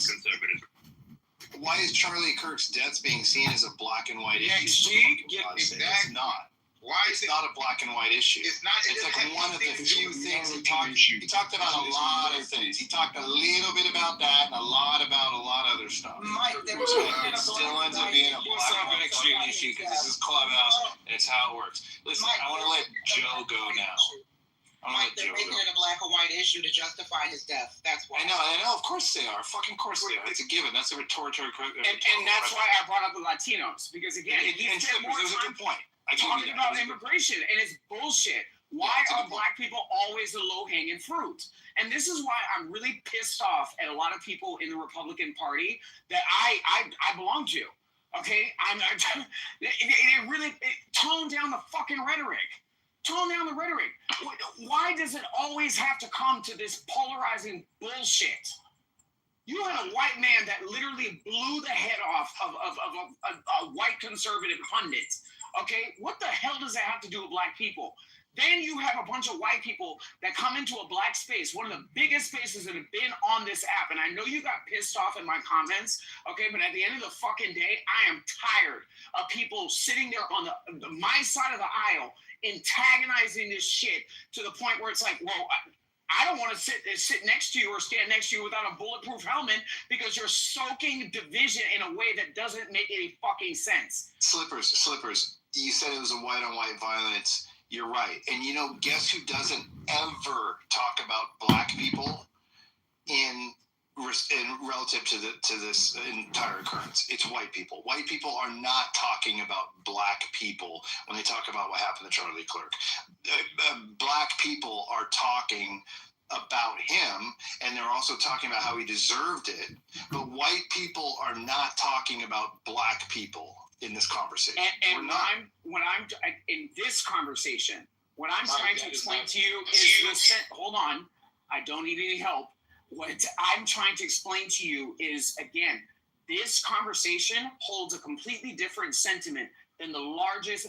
conservative. Why is Charlie Kirk's death being seen as a black and white issue? Exactly. It's not. Why is It's not a black and white issue. It's not. It's like one of the few things he talked about a lot of things. He talked a little bit about that and a lot of other stuff. Mike, there was It still ends up being a black and white extreme issue because this is Clubhouse and it's how it works. Listen, I want to let Joe go now. Mike, they're making it a black and white issue to justify his death. That's why. I know. Of course they are. Fucking course they are. It's a given. That's a rhetorical question. And that's why I brought up the Latinos, because again, and there's a good point. Talking about immigration, and it's bullshit. Why are black people always the low-hanging fruit? And this is why I'm really pissed off at a lot of people in the Republican Party that I belong to. Okay, it really tone down the fucking rhetoric. Tone down the rhetoric. Why does it always have to come to this polarizing bullshit? You had a white man that literally blew the head off of a white conservative pundit. Okay, what the hell does that have to do with black people? Then you have a bunch of white people that come into a black space, one of the biggest spaces that have been on this app. And I know you got pissed off in my comments, okay, but at the end of the fucking day, I am tired of people sitting there on my side of the aisle antagonizing this shit to the point where it's like, well, I don't want to sit next to you or stand next to you without a bulletproof helmet because you're soaking division in a way that doesn't make any fucking sense. Slippers. You said it was a white-on-white violence. You're right. And guess who doesn't ever talk about black people in relative to this entire occurrence? It's white people. White people are not talking about black people when they talk about what happened to Charlie Kirk. Black people are talking about him, and they're also talking about how he deserved it. But white people are not talking about black people in this conversation. And when I'm in this conversation, what I'm trying to explain to you is hold on, I don't need any help. What I'm trying to explain to you is, again, this conversation holds a completely different sentiment than the largest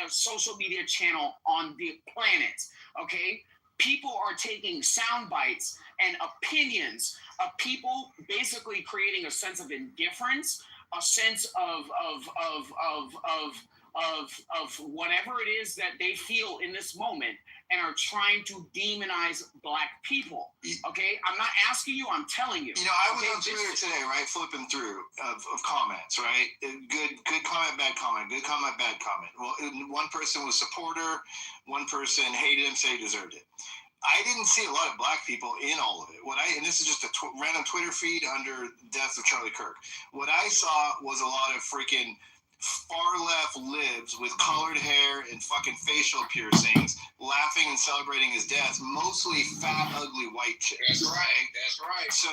social media channel on the planet, okay? People are taking sound bites and opinions of people basically creating a sense of indifference, a sense of whatever it is that they feel in this moment, and are trying to demonize black people. Okay, I'm not asking you, I'm telling you. I was on Twitter today, right, flipping through of comments, right? Good comment, bad comment. Good comment, bad comment. Well, one person was supporter, one person hated him, said he deserved it. I didn't see a lot of black people in all of it. And this is just a random Twitter feed under death of Charlie Kirk. What I saw was a lot of freaking far left libs with colored hair and fucking facial piercings laughing and celebrating his death, mostly fat, ugly white chicks. That's right. So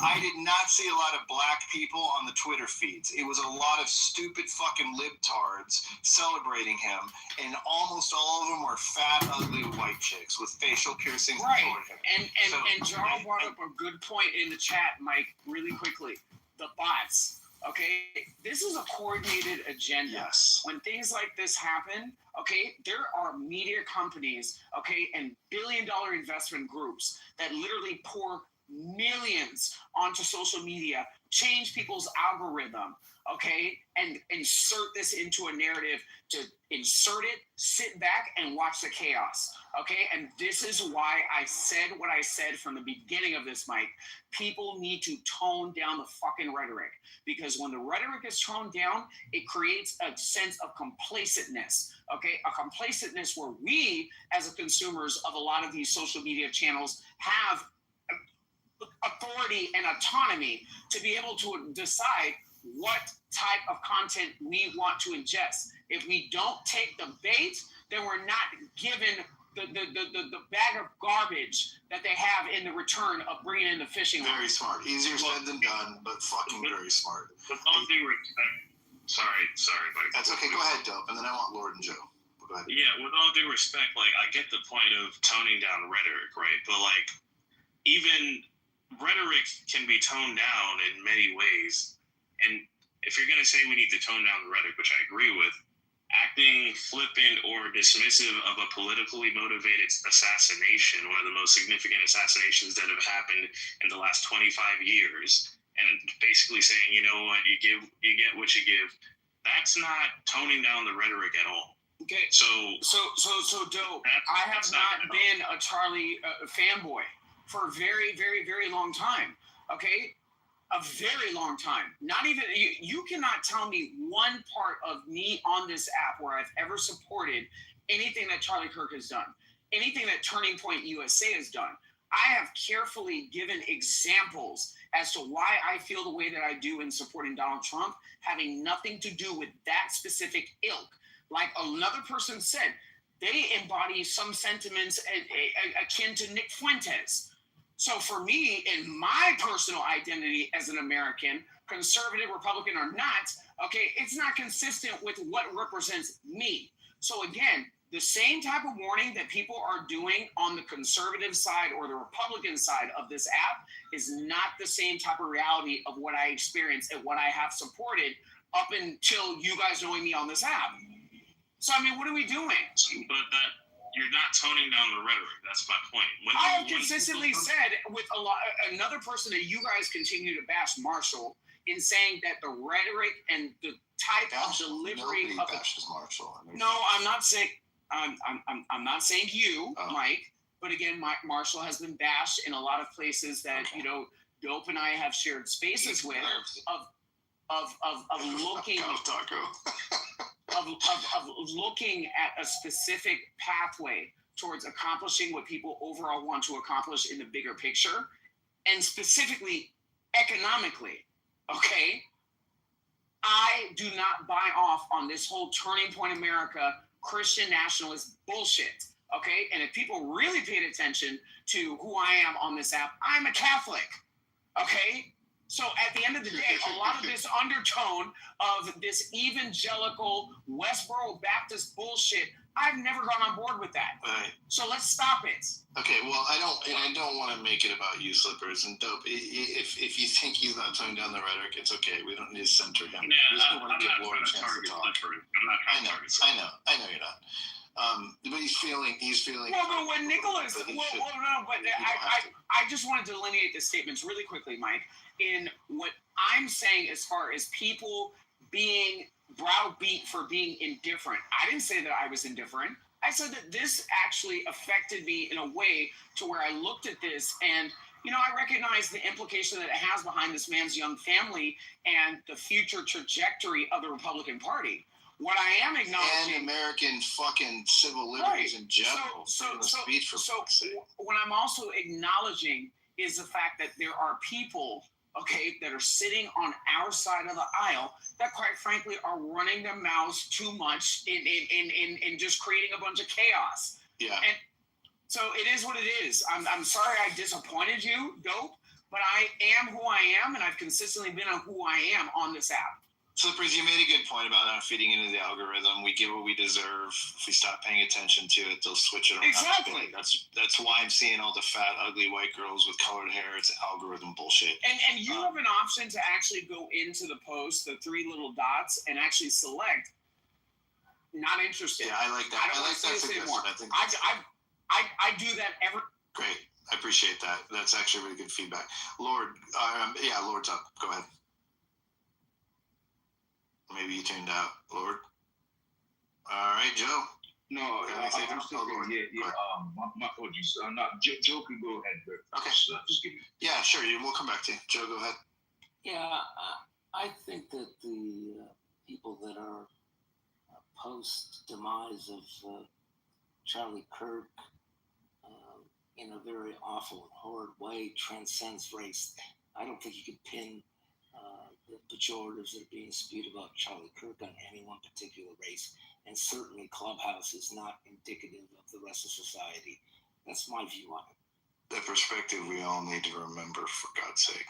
I did not see a lot of black people on the Twitter feeds. It was a lot of stupid fucking libtards celebrating him, and almost all of them were fat, ugly white chicks with facial piercings and colored hair. And Jarl brought up a good point in the chat, Mike, really quickly. The bots. Okay, this is a coordinated agenda. Yes. When things like this happen, okay, there are media companies, okay, and billion-dollar investment groups that literally pour millions onto social media, change people's algorithm, okay, and insert this into a narrative to insert it, sit back, and watch the chaos, okay? And this is why I said what I said from the beginning of this, Mike. People need to tone down the fucking rhetoric, because when the rhetoric is toned down, it creates a sense of complacentness, okay? A complacentness where we, as consumers of a lot of these social media channels, have authority and autonomy to be able to decide what type of content we want to ingest. If we don't take the bait, then we're not given the bag of garbage that they have in the return of bringing in the fishing line. Very smart. Easier said than done, but fucking very smart. With all due respect, sorry, buddy. That's okay. Go ahead, Dope, and then I want Lord and Joe. Go ahead. Yeah, with all due respect, I get the point of toning down rhetoric, right? But even rhetoric can be toned down in many ways. And if you're going to say we need to tone down the rhetoric, which I agree with, acting flippant or dismissive of a politically motivated assassination, one of the most significant assassinations that have happened in the last 25 years, and basically saying, you know what, you get what you give. That's not toning down the rhetoric at all. Okay. So dope. I have not been a Charlie fanboy for a very, very, very long time. Okay. A very long time. Not even you cannot tell me one part of me on this app where I've ever supported anything that Charlie Kirk has done, anything that Turning Point USA has done. I have carefully given examples as to why I feel the way that I do in supporting Donald Trump, having nothing to do with that specific ilk. Like another person said, they embody some sentiments akin to Nick Fuentes. So for me, in my personal identity as an American, conservative, Republican or not, okay, it's not consistent with what represents me. So again, the same type of warning that people are doing on the conservative side or the Republican side of this app is not the same type of reality of what I experienced and what I have supported up until you guys knowing me on this app. So, I mean, what are we doing? But that you're not toning down the rhetoric. That's my point. I have consistently said with another person that you guys continue to bash, Marshall, in saying that the rhetoric and the type of delivery of bashes Marshall. No, I'm not saying I'm not saying you, Mike, but again, Marshall has been bashed in a lot of places that Dope and I have shared spaces with of looking of looking at a specific pathway towards accomplishing what people overall want to accomplish in the bigger picture, and specifically economically. Okay, I do not buy off on this whole Turning Point America Christian nationalist bullshit. Okay, and if people really paid attention to who I am on this app, I'm a Catholic. Okay. So at the end of the day, a lot of this undertone of this evangelical Westboro Baptist bullshit, I've never gone on board with that. Right. So let's stop it. Okay, well, I don't want to make it about you, Slippers, and Dope. If you think he's not toning down the rhetoric, it's okay. We don't need to center him. Yeah, I'm not trying to target Slippers. I'm not trying to target Slippers. I know you're not. But he's feeling. Well, but when Nicholas, I just want to delineate the statements really quickly, Mike. In what I'm saying, as far as people being browbeat for being indifferent, I didn't say that I was indifferent. I said that this actually affected me in a way to where I looked at this and, I recognize the implication that it has behind this man's young family and the future trajectory of the Republican Party. What I am acknowledging, and American fucking civil liberties in general. So what I'm also acknowledging is the fact that there are people, okay, that are sitting on our side of the aisle that, quite frankly, are running their mouths too much in just creating a bunch of chaos. Yeah. And so it is what it is. I'm sorry I disappointed you, Dope, but I am who I am, and I've consistently been on who I am on this app. Slippers, you made a good point about not feeding into the algorithm. We get what we deserve. If we stop paying attention to it, they'll switch it around. Exactly. That's why I'm seeing all the fat, ugly white girls with colored hair. It's algorithm bullshit. And you have an option to actually go into the post, the three little dots, and actually select not interested. Yeah, I like that. I like that suggestion. I think I do that every. Great. I appreciate that. That's actually really good feedback. Lord, Lord's up. Go ahead. Maybe you tuned out, Lord. All right, Joe. No, I'm still going. Yeah. My apologies. Joe can go ahead. But okay. Just give me. Yeah, sure. We'll come back to you. Joe, go ahead. Yeah, I think that the people that are post-demise of Charlie Kirk in a very awful and horrid way transcends race. I don't think you could pin the pejoratives that are being spewed about Charlie Kirk on any one particular race, and certainly Clubhouse is not indicative of the rest of society. That's my view on it. That perspective we all need to remember, for God's sake.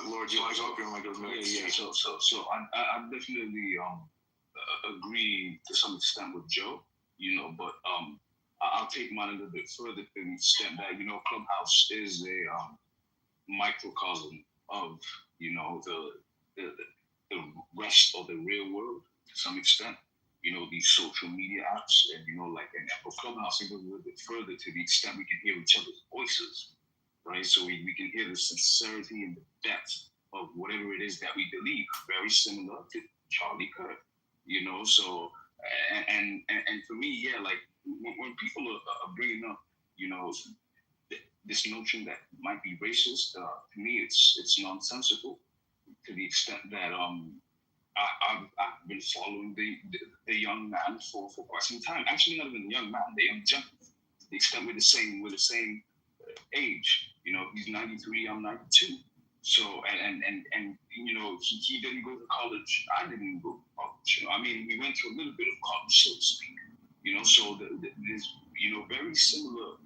Lord, do you want to go up or you want to go to the next? Yeah. So I definitely agree to some extent with Joe, but I'll take mine a little bit further and step back. Clubhouse is a microcosm of the rest of the real world to some extent. These social media apps, and for Clubhouse, it goes a little bit further to the extent we can hear each other's voices, right? So we can hear the sincerity and the depth of whatever it is that we believe. Very similar to Charlie Kirk, So and for me, yeah, like when people are bringing up, this notion that might be racist, to me, it's nonsensical to the extent that I've been following the young man for quite some time. Actually, not even the young man, the young gentleman. To the extent we're the same age. He's 93, I'm 92. So he didn't go to college. I didn't even go to college. I mean, we went to a little bit of college, so to speak. So there's very similar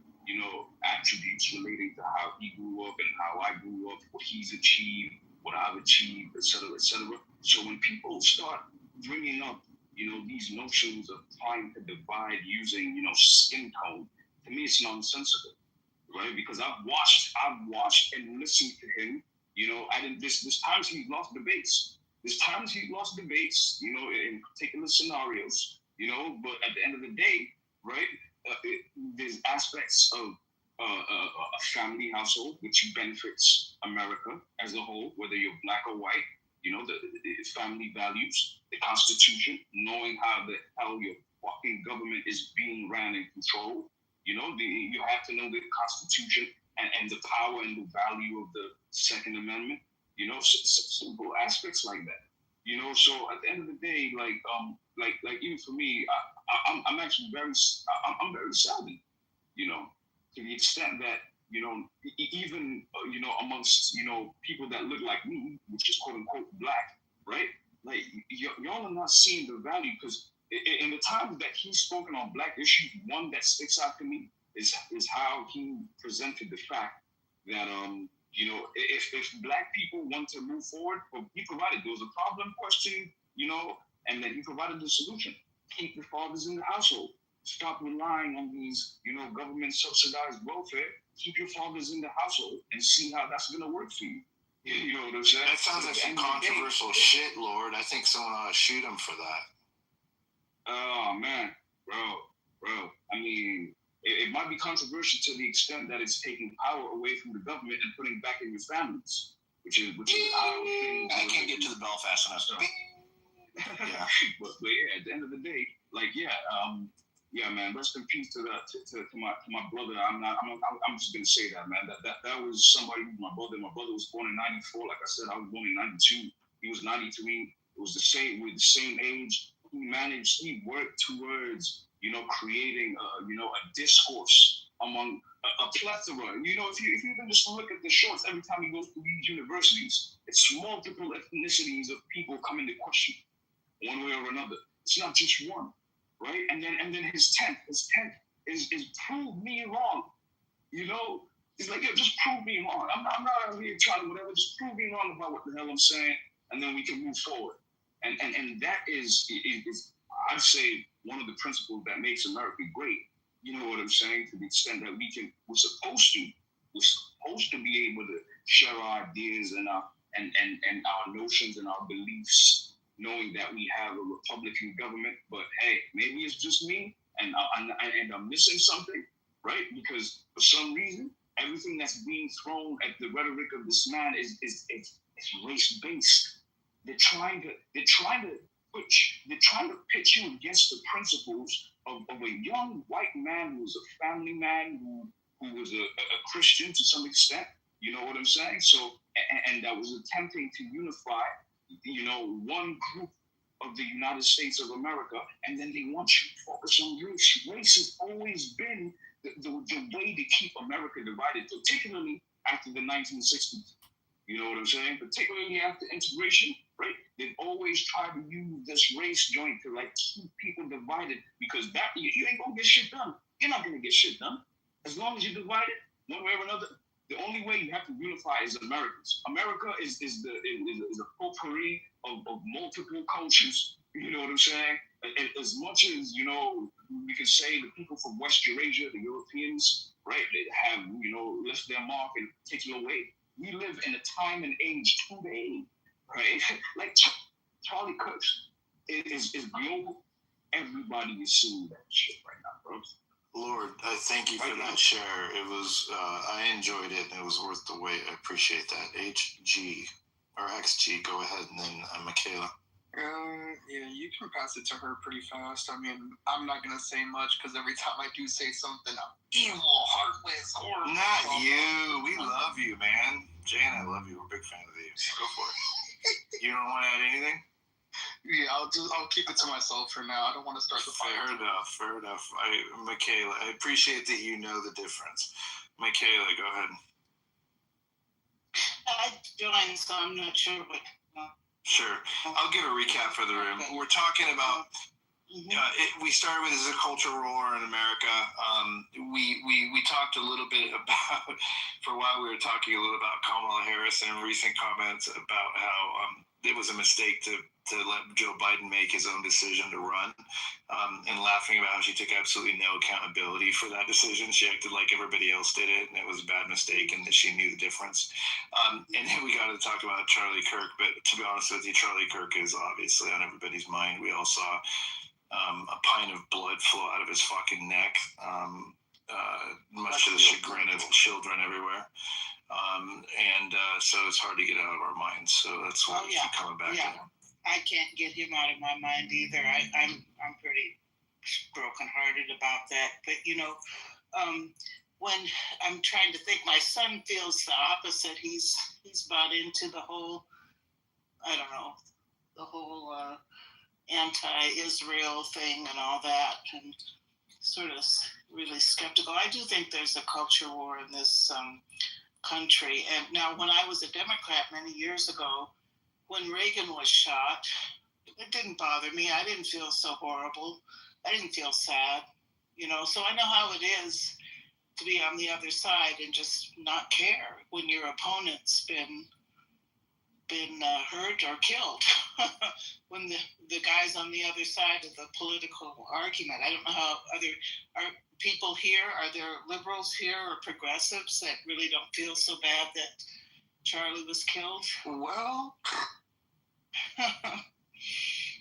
attributes relating to how he grew up and how I grew up, what he's achieved, what I've achieved, etc., etc. So when people start bringing up, these notions of trying to divide using, skin tone, to me it's nonsensical, right? Because I've watched and listened to him. There's times he's lost debates. There's times he's lost debates, in particular scenarios, But at the end of the day, right? There's aspects of a family household which benefits America as a whole, whether you're black or white. The family values, the Constitution, knowing how the hell your fucking government is being ran and controlled. You have to know the Constitution and the power and the value of the Second Amendment. Simple aspects like that. So at the end of the day, like even for me, I'm actually I'm very saddened. To the extent that even amongst people that look like me, which is quote unquote black, right? Like y'all are not seeing the value, because in the times that he's spoken on black issues, one that sticks out to me is how he presented the fact that if black people want to move forward, well, he provided there was a problem question, and then he provided the solution. Keep the fathers in the household. Stop relying on these, government subsidized welfare. Keep your fathers in the household and see how that's going to work for you. You know what I'm saying? That sounds like some controversial shit, Lord. I think someone ought to shoot him for that. Oh man, bro. I mean, it might be controversial to the extent that it's taking power away from the government and putting it back in your families, which is how things. I can't get to the bell fast enough. Yeah, but yeah, at the end of the day, yeah, man. Rest in peace to my brother. I'm just gonna say that, man. That was somebody who's my brother. My brother was born in '94. Like I said, I was born in '92. He was '93. It was the same. We're the same age. He worked towards, creating, a discourse among a plethora. If you even just look at the shorts every time he goes to these universities, it's multiple ethnicities of people coming to question one way or another. It's not just one, right? And then his tent is prove me wrong. He's like, yeah, just prove me wrong. I'm not out here trying to whatever. Just prove me wrong about what the hell I'm saying, and then we can move forward. And that is I'd say one of the principles that makes America great. You know what I'm saying? To the extent that we're supposed to be able to share our ideas and our notions and our beliefs, knowing that we have a Republican government. But hey, maybe it's just me, and I'm missing something, right? Because for some reason, everything that's being thrown at the rhetoric of this man is race based. They're trying to pitch you against the principles of a young white man who was a family man, who was a Christian to some extent. You know what I'm saying? So, and that was attempting to unify, one group of the United States of America, and then they want you to focus on race. Race has always been the way to keep America divided, particularly after the 1960s. You know what I'm saying? Particularly after integration, right? They've always tried to use this race joint to keep people divided, because that you ain't gonna get shit done. You're not gonna get shit done as long as you're divided one way or another. The only way you have to unify is Americans. America is a potpourri of multiple cultures. You know what I'm saying? And as much as we can say the people from West Eurasia, the Europeans, right? They have left their mark in a particular way. We live in a time and age today, right? Like Charlie Kirk is global. Everybody is seeing that shit right now, bro. Lord, I thank you for that share. It was, I enjoyed it, and it was worth the wait. I appreciate that. HG or XG, go ahead, and then Michaela. Yeah, you can pass it to her pretty fast. I mean, I'm not gonna say much because every time I do say something, I'm evil, heartless, horrible. Not you. We love you, man. Jay and I love you. We're a big fan of you. So go for it. You don't want to add anything? Yeah, I'll keep it to myself for now. I don't want to start the fire. Fair enough. Michaela, I appreciate that you know the difference. Michaela, go ahead. I joined, so I'm not sure what. Sure. I'll give a recap for the room. Okay. We're talking about. We started with as a cultural war in America. We talked a little bit about, for a while we were talking a little about Kamala Harris and recent comments about how it was a mistake to let Joe Biden make his own decision to run, and laughing about how she took absolutely no accountability for that decision. She acted like everybody else did it, and it was a bad mistake, and that she knew the difference. And then we got to talk about Charlie Kirk, but to be honest with you, Charlie Kirk is obviously on everybody's mind. We all saw a pint of blood flow out of his fucking neck, much to the chagrin of children everywhere. So it's hard to get out of our minds. So that's what we keep coming back to. I can't get him out of my mind either. I'm pretty brokenhearted about that. But when I'm trying to think, my son feels the opposite. He's bought into the whole, I don't know, the whole anti-Israel thing and all that, and sort of really skeptical. I do think there's a culture war in this country. And now, when I was a Democrat many years ago, when Reagan was shot, it didn't bother me. I didn't feel so horrible. I didn't feel sad, So I know how it is to be on the other side and just not care when your opponent's been hurt or killed. When the guys on the other side of the political argument. I don't know how are people here, are there liberals here or progressives that really don't feel so bad that Charlie was killed? Well,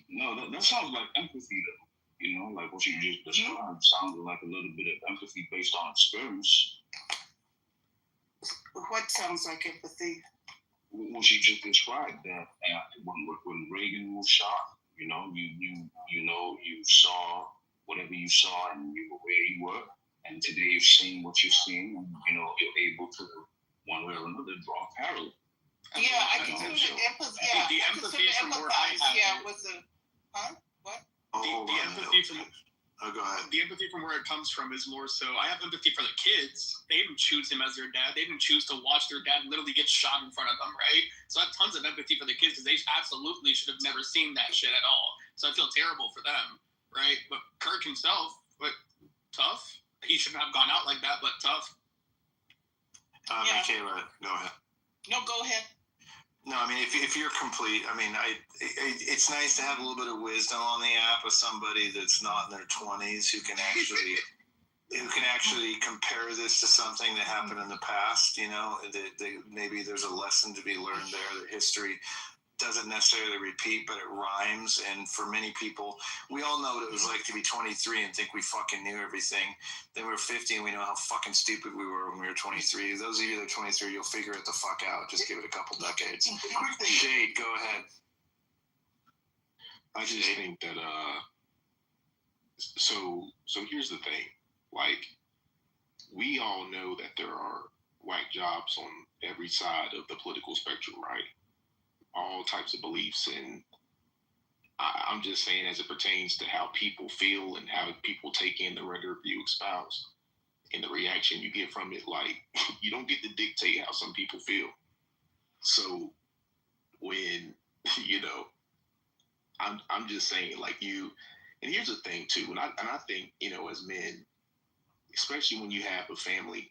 no, that sounds like empathy, though. Like what you just described sounded like a little bit of empathy based on experience. What sounds like empathy? Well, she just described that when Reagan was shot, you saw whatever you saw and you were where you were, and today you're seeing what you're seeing, and you're able to one way or another draw a parallel. Yeah, I can sort of empathy. Yeah, the empathy from where I have. Yeah, with the what? The empathy from. Oh, go ahead. The empathy from where it comes from is more so, I have empathy for the kids. They didn't choose him as their dad. They didn't choose to watch their dad literally get shot in front of them, right? So I have tons of empathy for the kids because they absolutely should have never seen that shit at all. So I feel terrible for them, right? But Kirk himself, tough. He shouldn't have gone out like that, but tough. Michaela, go ahead. No, go ahead. No, I mean, if you're complete, I mean, it's nice to have a little bit of wisdom on the app with somebody that's not in their 20s who can actually compare this to something that happened in the past. Maybe there's a lesson to be learned there. That history doesn't necessarily repeat, but it rhymes. And for many people, we all know what it was like to be 23 and think we fucking knew everything. Then we were 50 and we know how fucking stupid we were when we were 23. Those of you that are 23, you'll figure it the fuck out. Just give it a couple decades. Jade, go ahead. I just think that, so here's the thing. Like, we all know that there are whack jobs on every side of the political spectrum, right? All types of beliefs, and I'm just saying as it pertains to how people feel and how people take in the rhetoric you espouse and the reaction you get from it. Like, you don't get to dictate how some people feel. So when, I'm just saying, like, and here's the thing too, and I think, as men, especially when you have a family,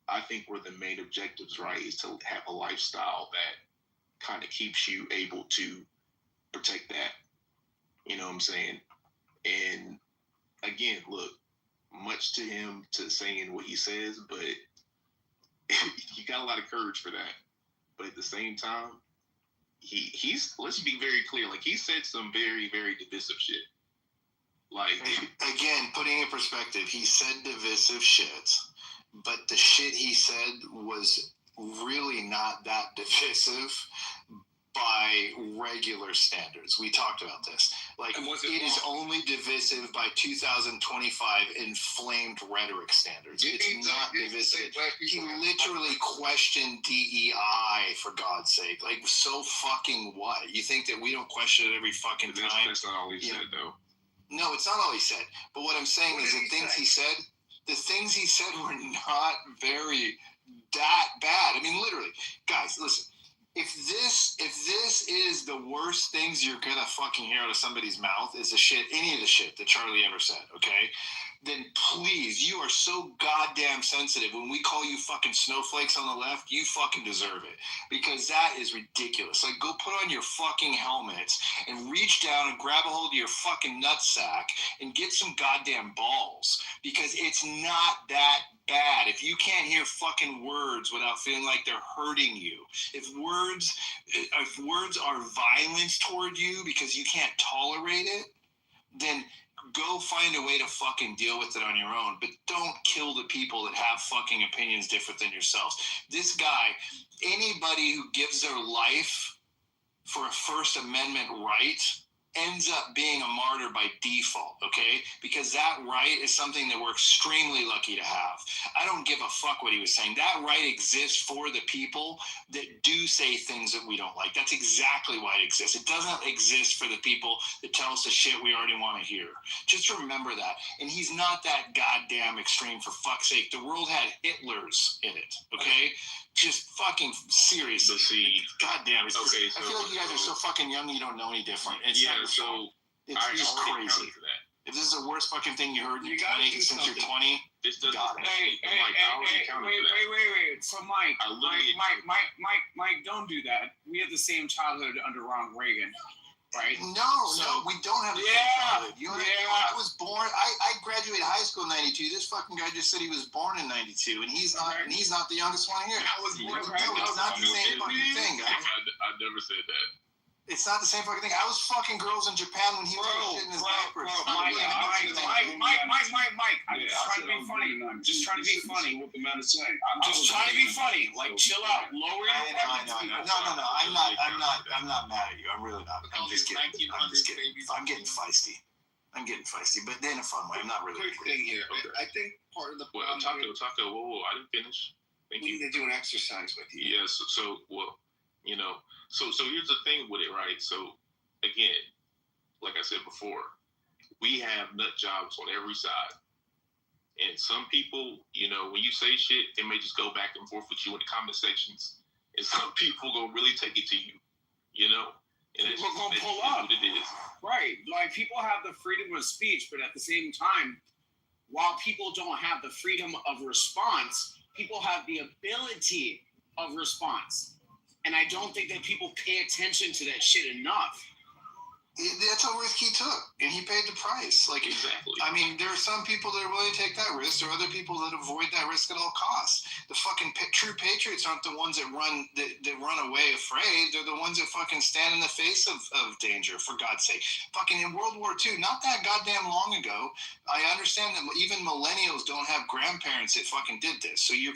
I think one of the main objectives, right, is to have a lifestyle that kind of keeps you able to protect that. You know what I'm saying? And again, look, much to him to saying what he says, but he got a lot of courage for that. But at the same time, he's let's be very clear, like, he said some very, very divisive shit. Like, again, putting in perspective, he said divisive shit, but the shit he said was really not that divisive by regular standards. We talked about this. Like, it is only divisive by 2025 inflamed rhetoric standards. It's not divisive. He literally questioned DEI, for God's sake. Like, so fucking what? You think that we don't question it every fucking time? That's not all he said, though. No, it's not all he said. But what I'm saying is the things he said were not very that bad. I mean, literally, guys, listen. If this is the worst things you're gonna fucking hear out of somebody's mouth is any of the shit that Charlie ever said, okay? Then please, you are so goddamn sensitive. When we call you fucking snowflakes on the left, you fucking deserve it. Because that is ridiculous. Like, go put on your fucking helmets and reach down and grab a hold of your fucking nutsack and get some goddamn balls. Because it's not that bad. If you can't hear fucking words without feeling like they're hurting you, if words are violence toward you because you can't tolerate it, then go find a way to fucking deal with it on your own. But don't kill the people that have fucking opinions different than yourselves. This guy, anybody who gives their life for a First Amendment right ends up being a martyr by default, okay? Because that right is something that we're extremely lucky to have. I don't give a fuck what he was saying. That right exists for the people that do say things that we don't like. That's exactly why it exists. It doesn't exist for the people that tell us the shit we already want to hear. Just remember that. And he's not that goddamn extreme, for fuck's sake. The world had Hitlers in it, okay? Just fucking seriously. God damn it. Okay, I feel like you guys are so fucking young you don't know any different. It's just crazy. If this is the worst fucking thing you heard since you're 20, this doesn't. Wait. So Mike, don't do that. We had the same childhood under Ronald Reagan, right? No, we don't have the same childhood. I was born. I graduated high school in '92. This fucking guy just said he was born in '92, and he's not. And he's not the youngest one here. I was born. It's not the same fucking thing, guys. I never said that. It's not the same fucking thing. I was fucking girls in Japan when he was shit in his diapers. Mike. I'm just trying to be funny. What the man is saying. I'm just trying to be funny. Like, chill out. Lower your weapons. No. I'm not mad at you. I'm really not. I'm just kidding. I'm getting feisty. But in a fun way. I'm not really. Quick thing here. Okay. I think part of the problem. Taco. Whoa! I didn't finish. Thank you. We need to do an exercise with you. Yes. So here's the thing with it, right? So again, like I said before, we have nut jobs on every side. And some people, when you say shit, they may just go back and forth with you in the comment sections. And some people gonna really take it to you, And people gonna pull up. What it is. Right. Like, people have the freedom of speech, but at the same time, while people don't have the freedom of response, people have the ability of response. And I don't think that people pay attention to that shit enough. That's a risk he took, and he paid the price. Like, exactly. I mean, there are some people that are willing to take that risk. There are other people that avoid that risk at all costs. The fucking true patriots aren't the ones that run away afraid. They're the ones that fucking stand in the face of danger. For God's sake, fucking in World War II, not that goddamn long ago. I understand that even millennials don't have grandparents that fucking did this, so you're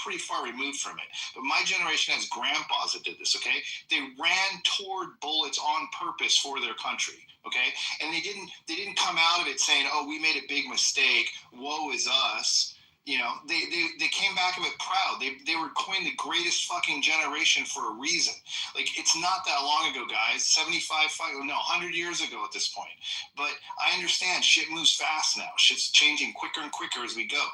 pretty far removed from it. But my generation has grandpas that did this. Okay, they ran toward bullets on purpose for their country, okay? And they didn't come out of it saying, "Oh, we made a big mistake. Woe is us." They came back of it proud. They were coined the greatest fucking generation for a reason. Like, it's not that long ago, guys. 100 years ago at this point. But I understand shit moves fast now. Shit's changing quicker and quicker as we go.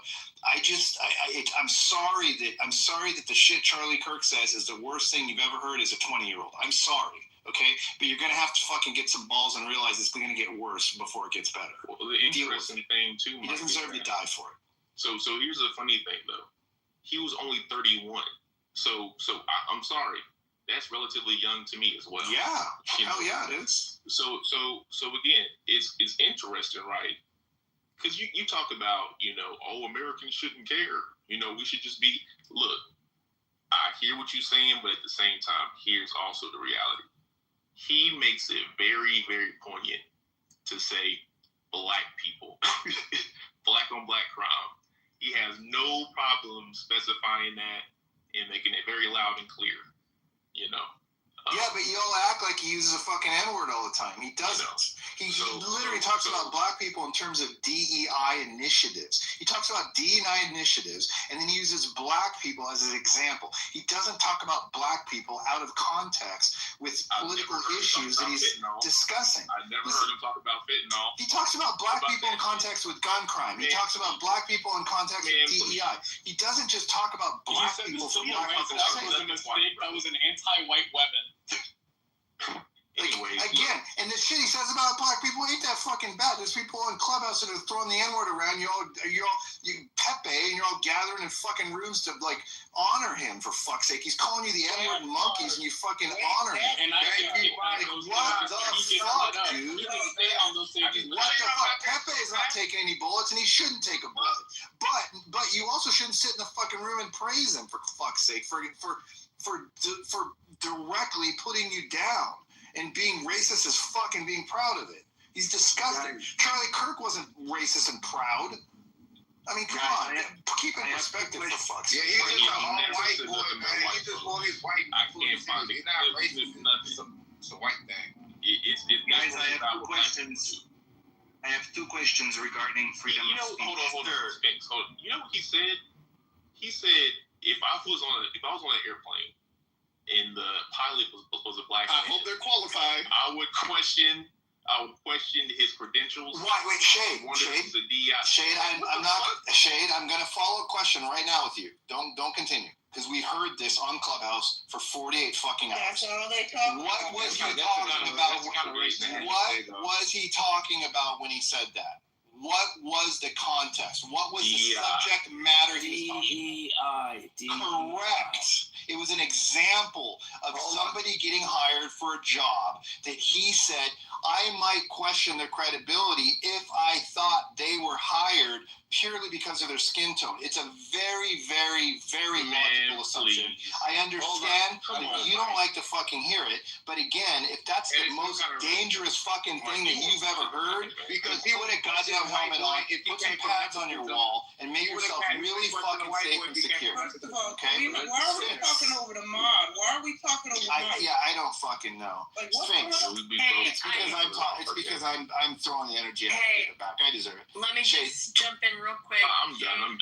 I'm sorry that the shit Charlie Kirk says is the worst thing you've ever heard as a 20-year-old. I'm sorry. Okay, but you're gonna have to fucking get some balls and realize it's gonna get worse before it gets better. Well, the interesting thing too, he doesn't deserve to die for it. So here's the funny thing though. He was only 31. So I'm sorry. That's relatively young to me as well. Yeah. Hell yeah, it is. So again, it's interesting, right? Because you talk about, Americans shouldn't care. We should just be. Look, I hear what you're saying, but at the same time, here's also the reality. He makes it very, very poignant to say black people, black on black crime. He has no problem specifying that and making it very loud and clear. You know. Yeah, but y'all act like he uses a fucking N-word all the time. He doesn't. He literally talks about black people in terms of DEI initiatives. He talks about DEI initiatives, and then he uses black people as an example. He doesn't talk about black people out of context with political issues that he's discussing. I never heard him talk about fentanyl. He talks about black people in context with gun crime. He talks about black people in context with DEI. He doesn't just talk about black people for black people's sake. That was an anti-white weapon. Anyway, again, and the shit he says about black people ain't that fucking bad. There's people in Clubhouse that are throwing the N-word around. You Pepe, and you're all gathering in fucking rooms to like honor him for fuck's sake. He's calling you the N-word monkeys, and you fucking honor him. And What the fuck, dude? What the fuck? Pepe is not taking any bullets, and he shouldn't take a bullet. But you also shouldn't sit in the fucking room and praise him for fuck's sake for directly putting you down and being racist as fuck and being proud of it. He's disgusting. Charlie Kirk wasn't racist and proud. I mean, come on. Keep it in perspective for fuck's sake. Yeah, he's just a all-white boy, man. He just want his white. I can't find it. He's not racist. It's a white thing. Guys, I have two questions. I have two questions regarding freedom of speech. Hold on. You know what he said? He said if I was on an airplane and the pilot was a black man, I hope they're qualified. I would question his credentials. Wait, Shade. I'm gonna follow a question right now with you. Don't continue. Because we heard this on Clubhouse for 48 fucking hours. That's all they talk about. What was he talking about? What was he talking about when he said that? What was the context? What was the subject matter he was talking about? Correct. It was an example of somebody getting hired for a job that he said, I might question their credibility if I thought they were hired purely because of their skin tone. It's a very, very, very logical assumption. I understand that you don't like to fucking hear it, but again, if that's the most dangerous fucking thing that you've ever heard, because he would have goddamn helmet on, put some pads on your wall, and make yourself really fucking safe and secure. First of all, okay? why are we talking over the mod? Why are we talking over the mod? I don't fucking know. Like, what Sphinx. Hey, It's because I'm throwing the energy out of back. I deserve it. Let me just jump in real quick. I'm done.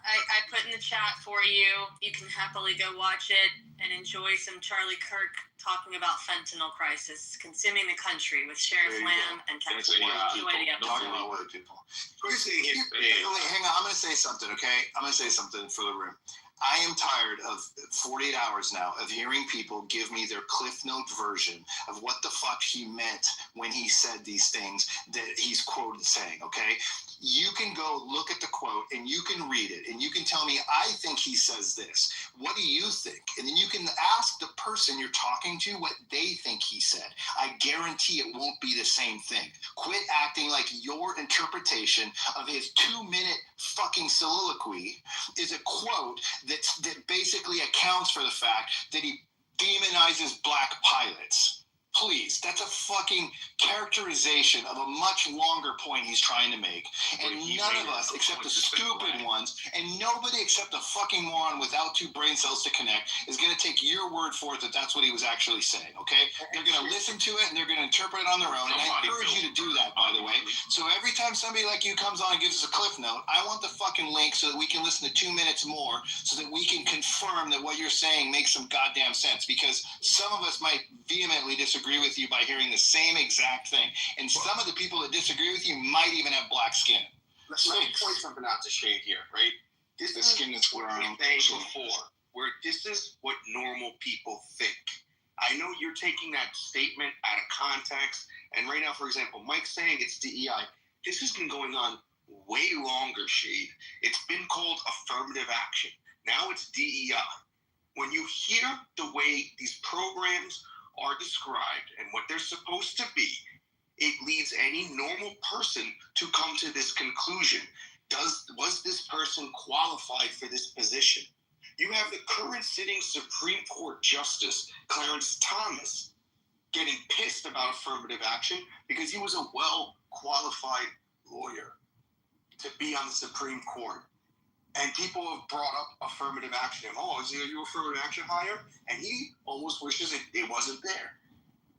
I put in the chat for you. You can happily go watch it and enjoy some Charlie Kirk talking about fentanyl crisis consuming the country with Sheriff Lamb and Captain Enjoy the episode. Talking about white people. Hang on, I'm going to say something, okay? I'm going to say something for the room. I am tired of 48 hours now of hearing people give me their Cliff Note version of what the fuck he meant when he said these things that he's quoted saying, okay? You can go look at the quote and you can read it and you can tell me, I think he says this. What do you think? And then you can ask the person you're talking to what they think he said. I guarantee it won't be the same thing. Quit acting like your interpretation of his 2-minute fucking soliloquy is a quote that basically accounts for the fact that he demonizes black pilots. Please, that's a fucking characterization of a much longer point he's trying to make. And none of us, except the stupid ones, and nobody except a fucking moron without 2 brain cells to connect, is going to take your word for it that that's what he was actually saying, okay? They're going to listen to it, and they're going to interpret it on their own, and I encourage you to do that, by the way. So every time somebody like you comes on and gives us a cliff note, I want the fucking link so that we can listen to 2 minutes more, so that we can confirm that what you're saying makes some goddamn sense, because some of us might vehemently disagree with you by hearing the same exact thing. And some of the people that disagree with you might even have black skin. Let me point something out to Shade here, right? This is skin is what we saying before, where this is what normal people think. I know you're taking that statement out of context, and right now, for example, Mike's saying it's DEI. This has been going on way longer, Shade. It's been called affirmative action. Now it's DEI. When you hear the way these programs are described and what they're supposed to be, it leads any normal person to come to this conclusion. Was this person qualified for this position? You have the current sitting Supreme Court Justice, Clarence Thomas, getting pissed about affirmative action because he was a well-qualified lawyer to be on the Supreme Court. And people have brought up affirmative action. Oh, is you affirmative action hire? And he almost wishes it wasn't there.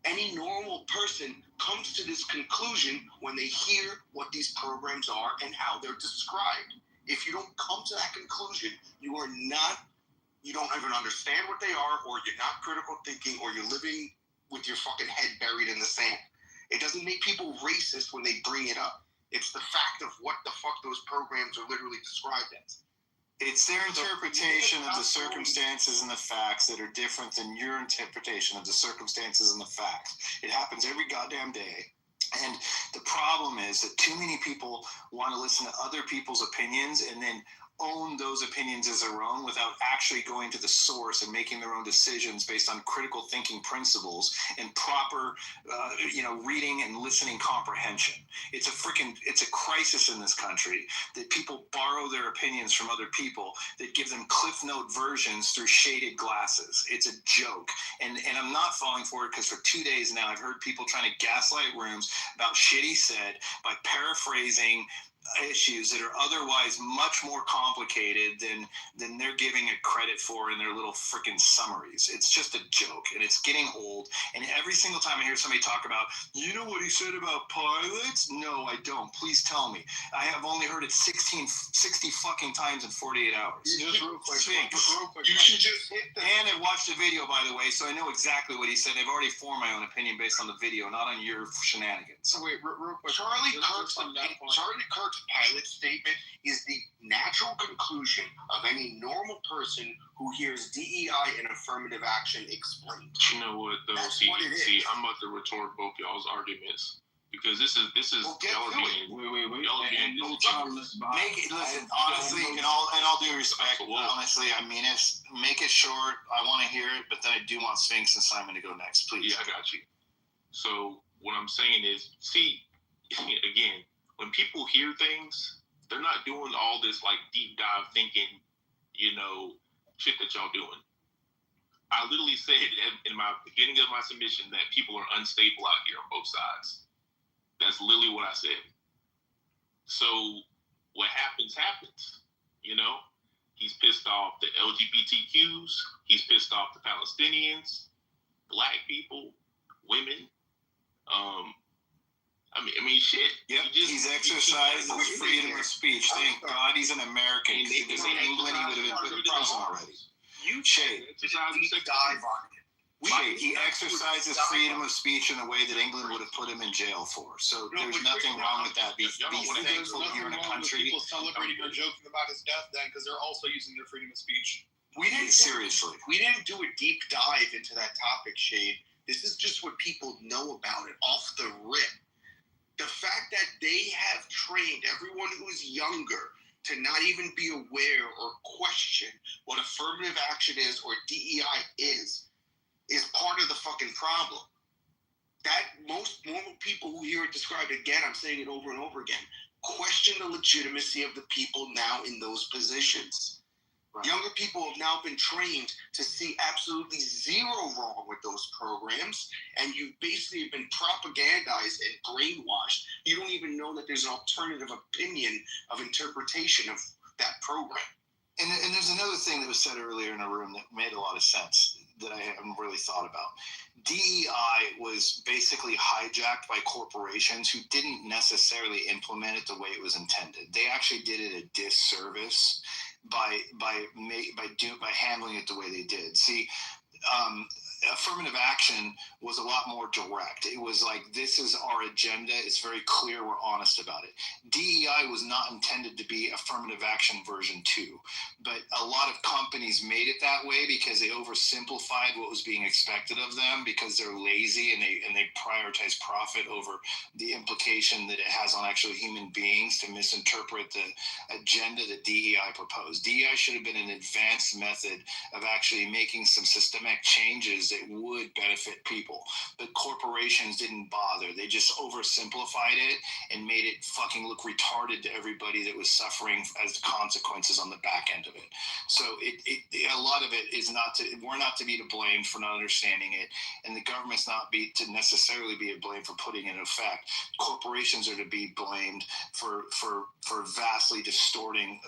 Any normal person comes to this conclusion when they hear what these programs are and how they're described. If you don't come to that conclusion, you don't even understand what they are, or you're not critical thinking, or you're living with your fucking head buried in the sand. It doesn't make people racist when they bring it up. It's the fact of what the fuck those programs are literally described as. It's their interpretation of the circumstances and the facts that are different than your interpretation of the circumstances and the facts. It happens every goddamn day. And the problem is that too many people want to listen to other people's opinions and then own those opinions as their own without actually going to the source and making their own decisions based on critical thinking principles and proper, reading and listening comprehension. It's a crisis in this country that people borrow their opinions from other people that give them Cliff Note versions through shaded glasses. It's a joke. And I'm not falling for it because for 2 days now, I've heard people trying to gaslight rooms about shit he said by paraphrasing issues that are otherwise much more complicated than they're giving it credit for in their little freaking summaries. It's just a joke, and it's getting old. And every single time I hear somebody talk about, you know what he said about pilots? No, I don't. Please tell me. I have only heard it 60 fucking times in 48 hours. Just real quick. You should just hit them. And I watched the video, by the way, so I know exactly what he said. I've already formed my own opinion based on the video, not on your shenanigans. So wait, real quick. Charlie Kirk's pilot statement is the natural conclusion of any normal person who hears DEI and affirmative action explained. You know what, though? See, I'm about to retort both y'all's arguments. Because this is y'all are being listen, honestly, in all due respect, honestly, I mean it. Make it short. I want to hear it, but then I do want Sphinx and Simon to go next, please. Yeah, I got you. So what I'm saying is, see, again, when people hear things, they're not doing all this like deep dive thinking, shit that y'all doing. I literally said in my beginning of my submission that people are unstable out here on both sides. That's literally what I said. So what happens. He's pissed off the LGBTQs. He's pissed off the Palestinians, black people, women. I mean, shit. Yep, he's exercised his freedom of speech. Thank God he's an American. If he was in England, he would have been put in prison already. Shade. He exercised his freedom of speech in a way that England would have put him in jail for. So there's nothing wrong with that. Be thankful you're in a country. People celebrating or joking about his death then because they're also using their freedom of speech. We didn't do a deep dive into that topic, Shade. This is just what people know about it off the rip. The fact that they have trained everyone who is younger to not even be aware or question what affirmative action is or DEI is part of the fucking problem. That most normal people who hear it described, again, I'm saying it over and over again, question the legitimacy of the people now in those positions. Right. Younger people have now been trained to see absolutely zero wrong with those programs, and you basically have been propagandized and brainwashed. You don't even know that there's an alternative opinion of interpretation of that program. And there's another thing that was said earlier in a room that made a lot of sense that I haven't really thought about. DEI was basically hijacked by corporations who didn't necessarily implement it the way it was intended. They actually did it a disservice by handling it the way they did. See, affirmative action was a lot more direct. It was like, this is our agenda. It's very clear. We're honest about it. DEI was not intended to be affirmative action version 2, but a lot of companies made it that way because they oversimplified what was being expected of them because they're lazy and they prioritize profit over the implication that it has on actual human beings to misinterpret the agenda that DEI proposed. DEI should have been an advanced method of actually making some systemic changes that would benefit people. The corporations didn't bother. They just oversimplified it and made it fucking look retarded to everybody that was suffering as consequences on the back end of it. So a lot of it is we're not to be to blame for not understanding it, and the government's not to necessarily be to blame for putting it in effect. Corporations are to be blamed for vastly distorting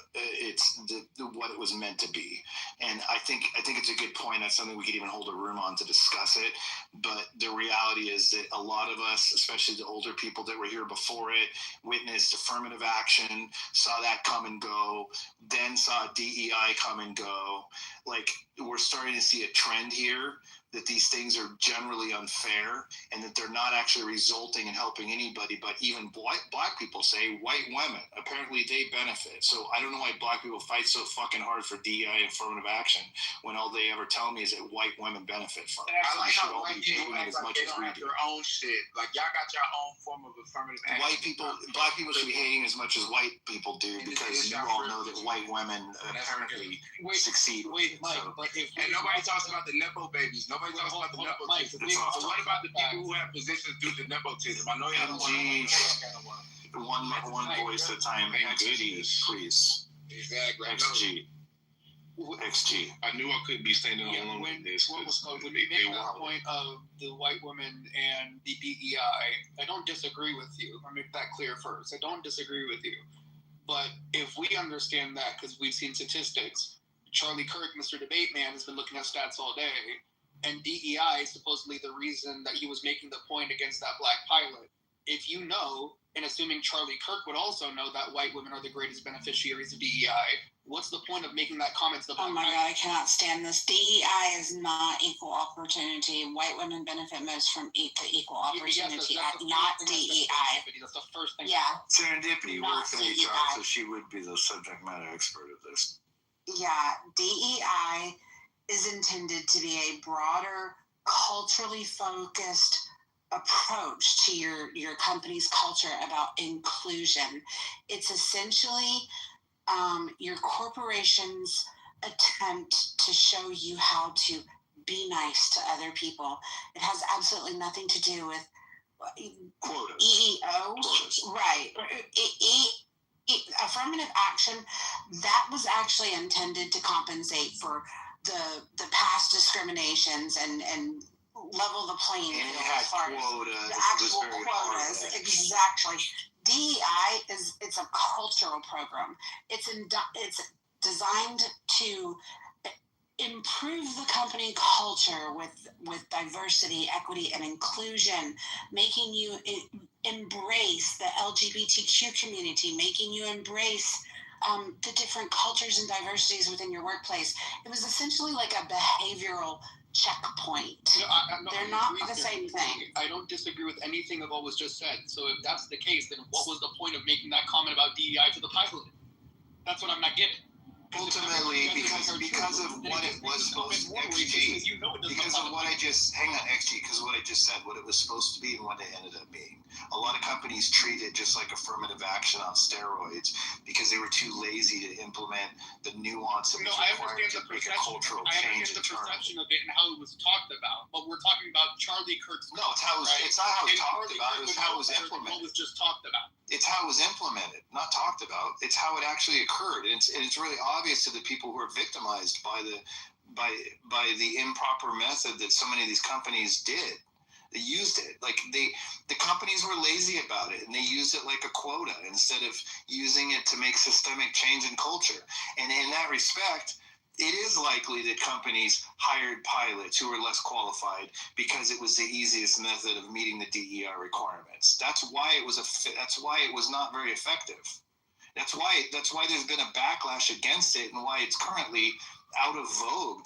what it was meant to be. And I think it's a good point. That's something we could even hold a room on to discuss it. But the reality is that a lot of us, especially the older people that were here before it, witnessed affirmative action, saw that come and go, then saw DEI come and go. Like, we're starting to see a trend here that these things are generally unfair and that they're not actually resulting in helping anybody, but even black people say white women. Apparently they benefit. So I don't know why black people fight so fucking hard for DEI and affirmative action when all they ever tell me is that white women benefit from it. I like how white people act like they don't have their own shit. Like, y'all got your own form of affirmative action. Black people should be hating as much as white people do because you all know that white women apparently succeed. And nobody talks about the nepo babies. Nobody talks about the nepotism. So what about the people who have positions due to nepotism? I know you have one voice at a time. XG, please. Exactly. XG. I knew I couldn't be standing alone with this. When you make that point of the white women and the DEI, I don't disagree with you. I'll make that clear first. I don't disagree with you. But if we understand that, because we've seen statistics, Charlie Kirk, Mr. Debate Man, has been looking at stats all day, and DEI is supposedly the reason that he was making the point against that black pilot. If you know, and assuming Charlie Kirk would also know that white women are the greatest beneficiaries of DEI, what's the point of making that comment to the black pilot? God, I cannot stand this. DEI is not equal opportunity. White women benefit most from the equal opportunity, not DEI. That's the first thing. Yeah. Serendipity works in HR, so she would be the subject matter expert of this. Yeah, DEI is intended to be a broader, culturally focused approach to your company's culture about inclusion. It's essentially your corporation's attempt to show you how to be nice to other people. It has absolutely nothing to do with quotas. EEO. Right. Affirmative action, that was actually intended to compensate for the past discriminations and level the playing field as far as the actual quotas. Exactly. DEI it's a cultural program. It's designed to improve the company culture with diversity, equity, and inclusion, making you embrace the LGBTQ community, making you embrace the different cultures and diversities within your workplace. It was essentially like a behavioral checkpoint. They're not the same thing. I don't disagree with anything of what was just said. So if that's the case, then what was the point of making that comment about DEI to the pilot? That's what I'm not getting. Ultimately, because of what it was supposed to XG, because of what I just because what I just said, what it was supposed to be and what it ended up being. A lot of companies treat it just like affirmative action on steroids because they were too lazy to implement the nuance that was required to make a cultural change. I understand the perception of it and how it was talked about, but we're talking about Charlie Kirk's. No, it's not how it was talked about. It was how it was implemented. What was just talked about. It's how it was implemented, not talked about. It's how it actually occurred. And it's really obvious to the people who are victimized by the improper method that so many of these companies did. They used it like the companies were lazy about it, and they used it like a quota instead of using it to make systemic change in culture. And in that respect, it is likely that companies hired pilots who were less qualified because it was the easiest method of meeting the DEI requirements. That's why it was not very effective. That's why there's been a backlash against it, and why it's currently out of vogue.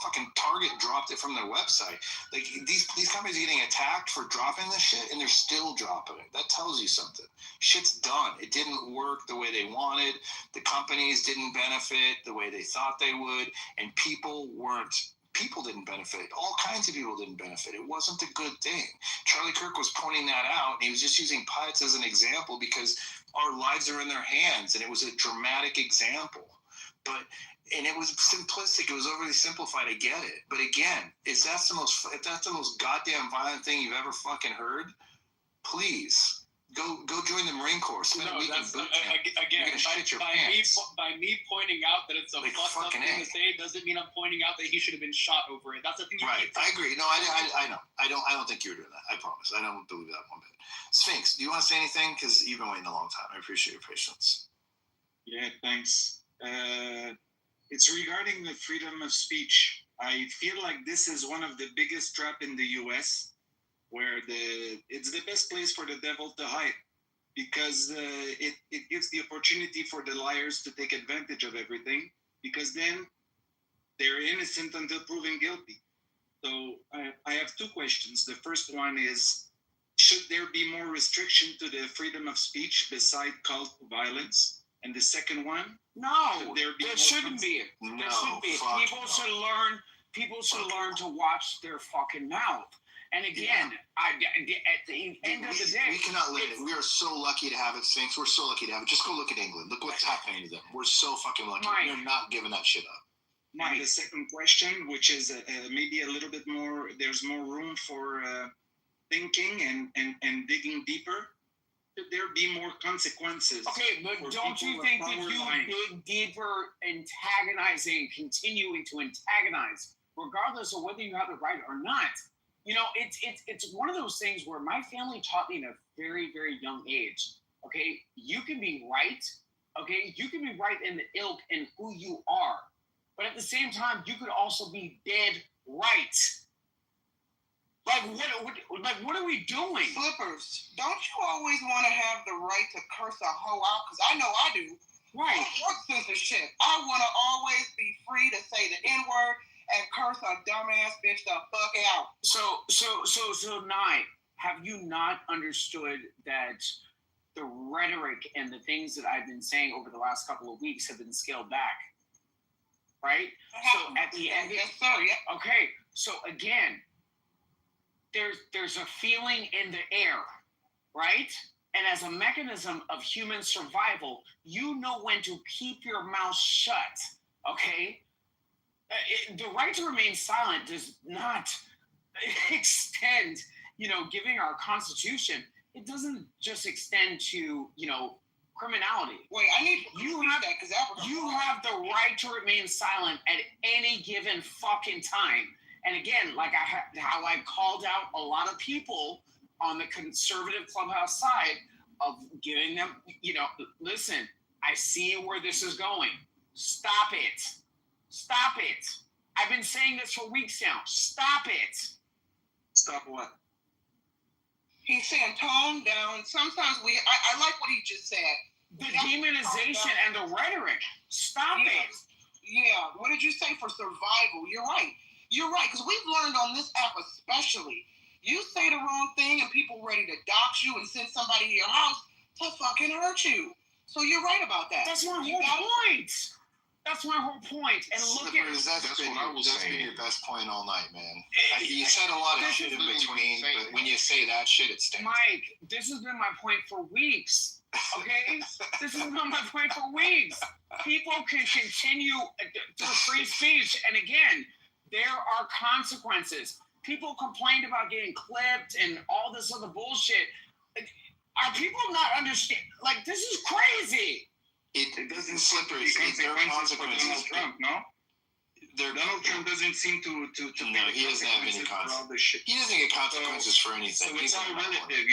Fucking Target dropped it from their website. Like these companies are getting attacked for dropping this shit, and they're still dropping it. That tells you something. Shit's done. It didn't work the way they wanted. The companies didn't benefit the way they thought they would, and people didn't benefit. All kinds of people didn't benefit. It wasn't a good thing. Charlie Kirk was pointing that out, and he was just using pilots as an example because our lives are in their hands, and it was a dramatic example. And it was simplistic. It was overly simplified. I get it. But again, if that's the most goddamn violent thing you've ever fucking heard, please go join the Marine Corps. Spend a week in boot camp. Again, by me pointing out that it's a fucked up thing to say doesn't mean I'm pointing out that he should have been shot over it. That's the thing. Right. I agree. No, I know. I don't think you were doing that. I promise. I don't believe that one bit. Sphinx, do you want to say anything? Because you've been waiting a long time. I appreciate your patience. Yeah, thanks. It's regarding the freedom of speech. I feel like this is one of the biggest trap in the U.S., where it's the best place for the devil to hide, because it gives the opportunity for the liars to take advantage of everything, because then they're innocent until proven guilty. So I have two questions. The first one is, should there be more restriction to the freedom of speech beside call to violence? And the second one, no, there shouldn't be. There shouldn't be. People should learn to watch their fucking mouth. And again, at the end of the day, we cannot let it. We are so lucky to have it, Sphinx. We're so lucky to have it. Just go look at England. Look what's happening to them. We're so fucking lucky. We're not giving that shit up. And the second question, which is maybe a little bit more, there's more room for thinking and digging deeper. Should there be more consequences? Okay, but don't you think that you dig deeper, antagonizing, continuing to antagonize, regardless of whether you have it right or not? You know, it's one of those things where my family taught me at a very, very young age. Okay, you can be right. Okay, you can be right in the ilk and who you are, but at the same time, you could also be dead right. What are we doing? Flippers, don't you always want to have the right to curse a hoe out? Because I know I do. Right. What censorship? I want to always be free to say the N-word and curse a dumbass bitch the fuck out. So, Nye, have you not understood that the rhetoric and the things that I've been saying over the last couple of weeks have been scaled back? Right? So at the end, yes, sir. Yeah. Okay. So again, there's a feeling in the air, right? And as a mechanism of human survival, you know when to keep your mouth shut, okay? The right to remain silent does not extend, giving our Constitution. It doesn't just extend to, criminality. Wait, I need you have that because you have the right to remain silent at any given fucking time. And again, like how I called out a lot of people on the conservative clubhouse side of giving them, listen, I see where this is going. Stop it. Stop it. I've been saying this for weeks now. Stop it. Stop what? He's saying tone down. Sometimes I like what he just said. The demonization and the rhetoric. Stop it. Yeah. What did you say for survival? You're right. You're right, because we've learned on this app especially, you say the wrong thing and people ready to dox you and send somebody to your house to fucking hurt you. So you're right about that. That's my whole point. That's my whole point. And look at that's been your best point all night, man. You said a lot of shit in between, but when you say that shit, it stinks. Mike, this has been my point for weeks. Okay? This has been my point for weeks. People can continue to free speech, and again, there are consequences. People complained about getting clipped and all this other bullshit. Are people not understand? Like, this is crazy. It doesn't slippery. There are consequences. Donald Trump, no? Donald Trump doesn't seem to no, he doesn't have any consequences. He doesn't get consequences for anything. So it's all relative,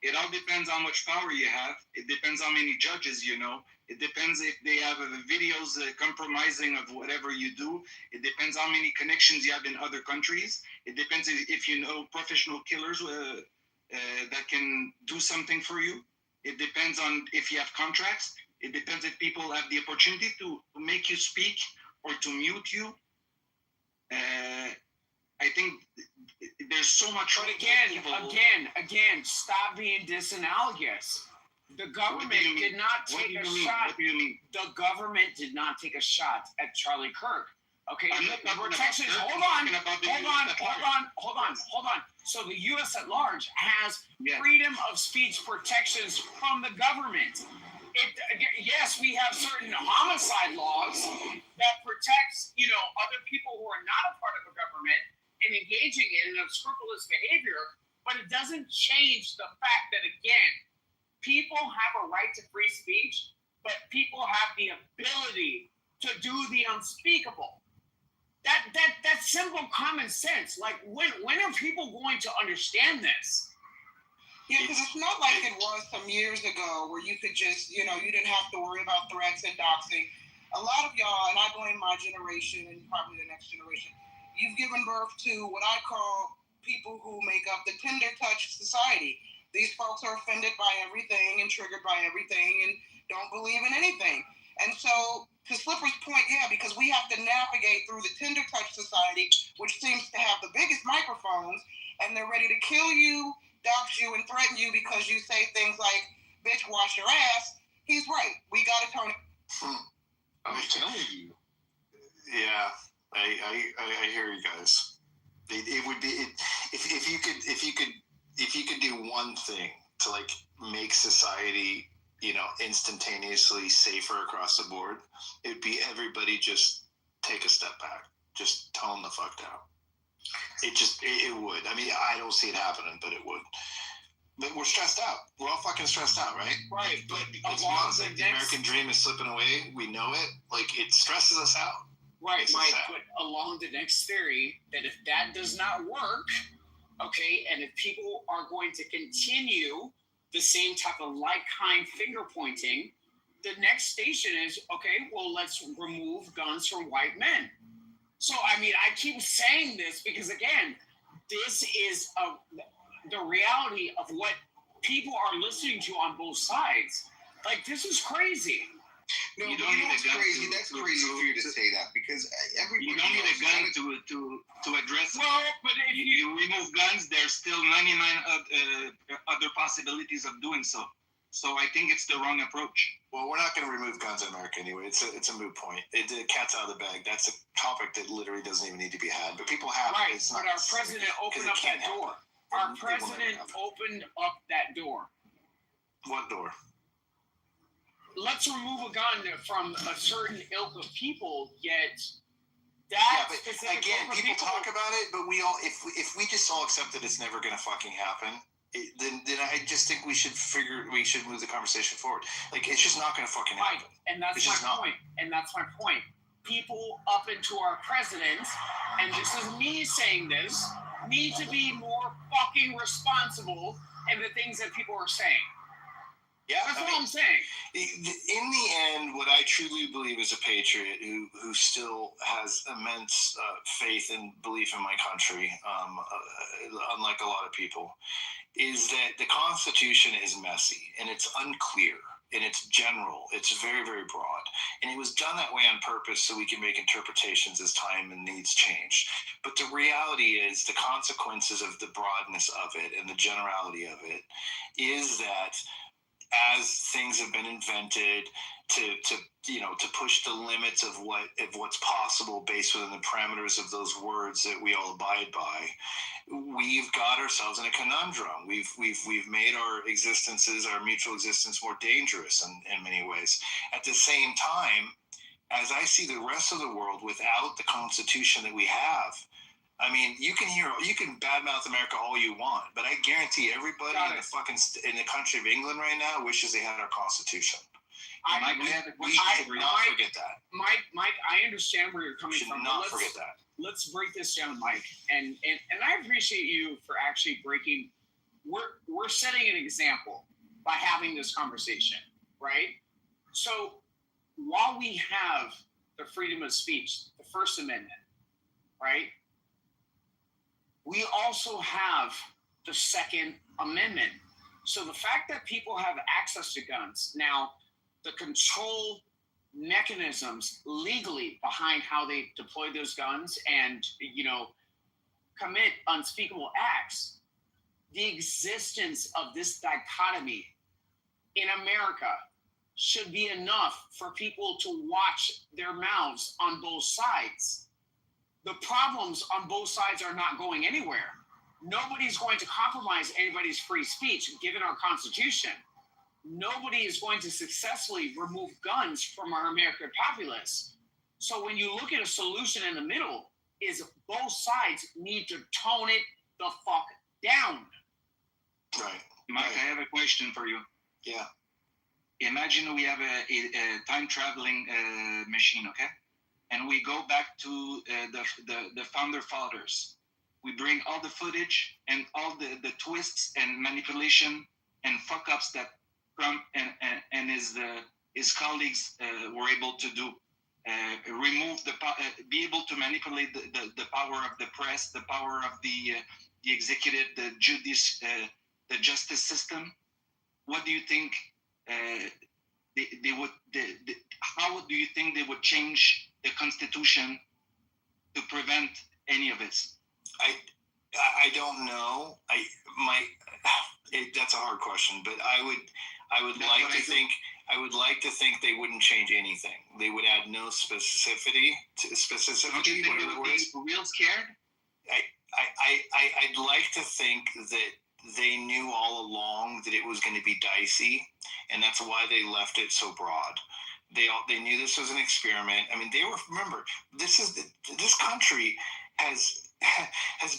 It all depends how much power you have. It depends how many judges you know. It depends if they have videos compromising of whatever you do. It depends how many connections you have in other countries. It depends if you know professional killers that can do something for you. It depends on if you have contracts. It depends if people have the opportunity to make you speak or to mute you. I think there's so much. But again, stop being disanalogous. The government did not take a shot. What do you mean? The government did not take a shot at Charlie Kirk. Okay, protections. Hold on. So the U.S. at large has freedom of speech protections from the government. Yes, we have certain homicide laws that protects, other people who are not a part of a government and engaging in unscrupulous behavior, but it doesn't change the fact that, again, people have a right to free speech, but people have the ability to do the unspeakable. That's simple common sense. Like, when are people going to understand this? Yeah, because it's not like it was some years ago where you could just, you didn't have to worry about threats and doxing. A lot of y'all, and I blame my generation and probably the next generation, you've given birth to what I call people who make up the Tinder touch society. These folks are offended by everything and triggered by everything and don't believe in anything. And so, to Slipper's point, yeah, because we have to navigate through the Tinder touch society, which seems to have the biggest microphones, and they're ready to kill you, dox you, and threaten you because you say things like, bitch, wash your ass. He's right. We got to turn it. I'm telling you. Yeah, I hear you guys. It would be if you could do one thing to like make society, instantaneously safer across the board, it'd be everybody just take a step back, just tone the fuck down. It would. I mean, I don't see it happening, but it would. But we're stressed out. We're all fucking stressed out, right? Right. But it's not like the American dream is slipping away. We know it. Like, it stresses us out. Right, Mike. But along the next theory, that if that does not work, okay, and if people are going to continue the same type of like-kind finger pointing, the next station is, okay, well, let's remove guns from white men. So, I mean, I keep saying this because, again, this is the reality of what people are listening to on both sides. Like, this is crazy. No, you don't need a gun. Crazy. That's crazy for you to say that because everybody. You don't need a gun to address it. Well, but if you remove guns, there's still 99 other possibilities of doing so. So I think it's the wrong approach. Well, we're not going to remove guns in America anyway. It's a moot point. The cat's out of the bag. That's a topic that literally doesn't even need to be had. But people have. Right, it's but not, our president opened up that door. Our president opened up that door. What door? Let's remove a gun from a certain ilk of people, yet that but again, people talk about it, but we all, if we just all accept that it's never going to fucking happen, then I just think we should move the conversation forward. Like, it's just not going to fucking happen. Right, and that's my point. And that's my point. People up into our president, and this is me saying this, need to be more fucking responsible in the things that people are saying. Yeah, that's what I'm saying. In the end, what I truly believe as a patriot who still has immense faith and belief in my country, unlike a lot of people, is that the Constitution is messy and it's unclear and it's general. It's very, very broad. And it was done that way on purpose so we can make interpretations as time and needs change. But the reality is the consequences of the broadness of it and the generality of it is that as things have been invented to push the limits of what's possible based within the parameters of those words that we all abide by, we've got ourselves in a conundrum. We've made our existences, our mutual existence, more dangerous in many ways. At the same time, as I see the rest of the world without the Constitution that we have, I mean, you can badmouth America all you want, but I guarantee everybody in the country of England right now wishes they had our Constitution. We should not forget that. Mike, I understand where you're coming from. We should not forget that. Let's break this down, Mike, and I appreciate you for actually breaking. We're setting an example by having this conversation, right? So while we have the freedom of speech, the First Amendment, right? We also have the Second Amendment. So the fact that people have access to guns, now the control mechanisms legally behind how they deploy those guns and, commit unspeakable acts, the existence of this dichotomy in America should be enough for people to watch their mouths on both sides. The problems on both sides are not going anywhere. Nobody's going to compromise anybody's free speech given our Constitution. nobody is going to successfully remove guns from our American populace. So when you look at a solution in the middle, is both sides need to tone it the fuck down. Right. Mike, I have a question for you. Yeah. Imagine we have a time traveling machine, okay? And we go back to the founder fathers. We bring all the footage and all the twists and manipulation and fuck ups that Trump and his colleagues were able to do. Remove be able to manipulate the power of the press, the power of the executive, the justice system. What do you think they would? How do you think they would change the Constitution to prevent any of this? I don't know. That's a hard question, but I would like to think they wouldn't change anything. They would add no specificity. Don't you think they would be real scared? I'd like to think that they knew all along that it was going to be dicey, and that's why they left it so broad. They knew this was an experiment. I mean, remember, this country has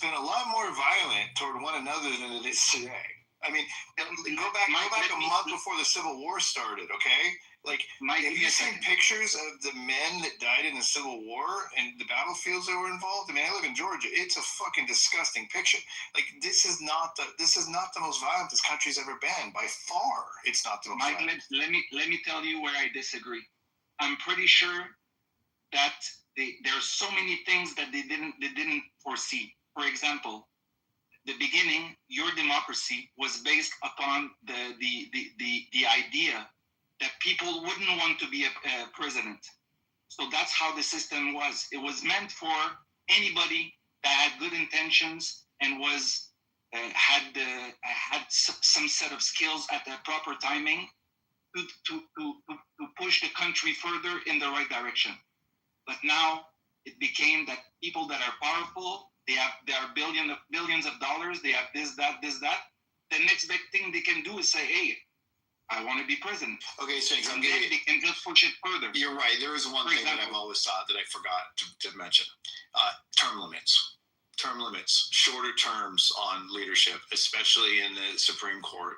been a lot more violent toward one another than it is today. I mean, go back a month before the Civil War started, okay? Like, have you seen pictures of the men that died in the Civil War and the battlefields that were involved? I mean, I live in Georgia. It's a fucking disgusting picture. Like, this is not the most violent this country's ever been. By far, it's not the most violent. Let me tell you where I disagree. I'm pretty sure that there's so many things that they didn't foresee. For example, the beginning, your democracy was based upon the idea that people wouldn't want to be a president. So that's how the system was. It was meant for anybody that had good intentions and was had some set of skills at the proper timing to push the country further in the right direction. But now it became that people that are powerful, they are billions of dollars, they have this, that. The next big thing they can do is say, hey, I want to be president. Okay, so they can just push it further. You're right. There is one thing that I've always thought that I forgot to mention. Term limits, shorter terms on leadership, especially in the Supreme Court.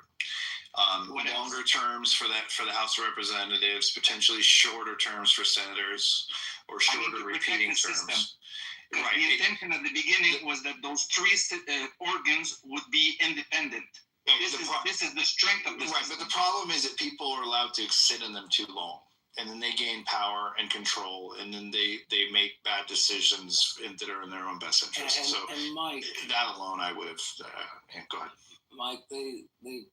Longer terms for the House of Representatives, potentially shorter terms for senators, or shorter repeating terms. Right. The intention at the beginning was that those three organs would be independent. This is the strength of this. Right, but the problem is that people are allowed to sit in them too long, and then they gain power and control, and then they make bad decisions that are in their own best interest. And Mike, that alone, I would have. Go ahead, Mike. They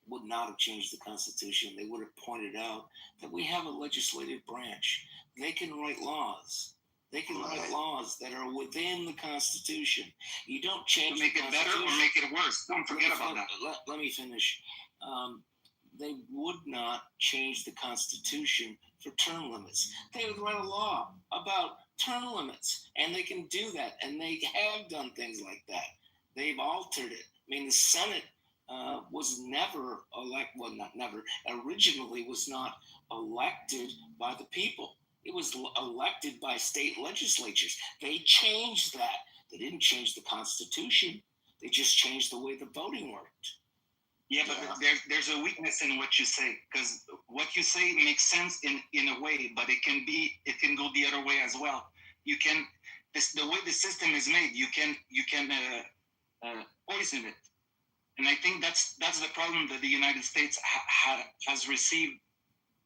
would not have changed the Constitution. They would have pointed out that we have a legislative branch. They can write laws. They can write laws that are within the Constitution. You don't change to make it better or make it worse. Don't forget about that. Let me finish. They would not change the Constitution for term limits. They would write a law about term limits, and they can do that, and they have done things like that. They've altered it. I mean, the Senate was never originally was not elected by the people. It was elected by state legislatures. They changed that. They didn't change the Constitution. They just changed the way the voting worked. Yeah, but there's a weakness in what you say, because what you say makes sense in a way, but it can go the other way as well. You can the way the system is made, you can poison it. And I think that's the problem that the United States has received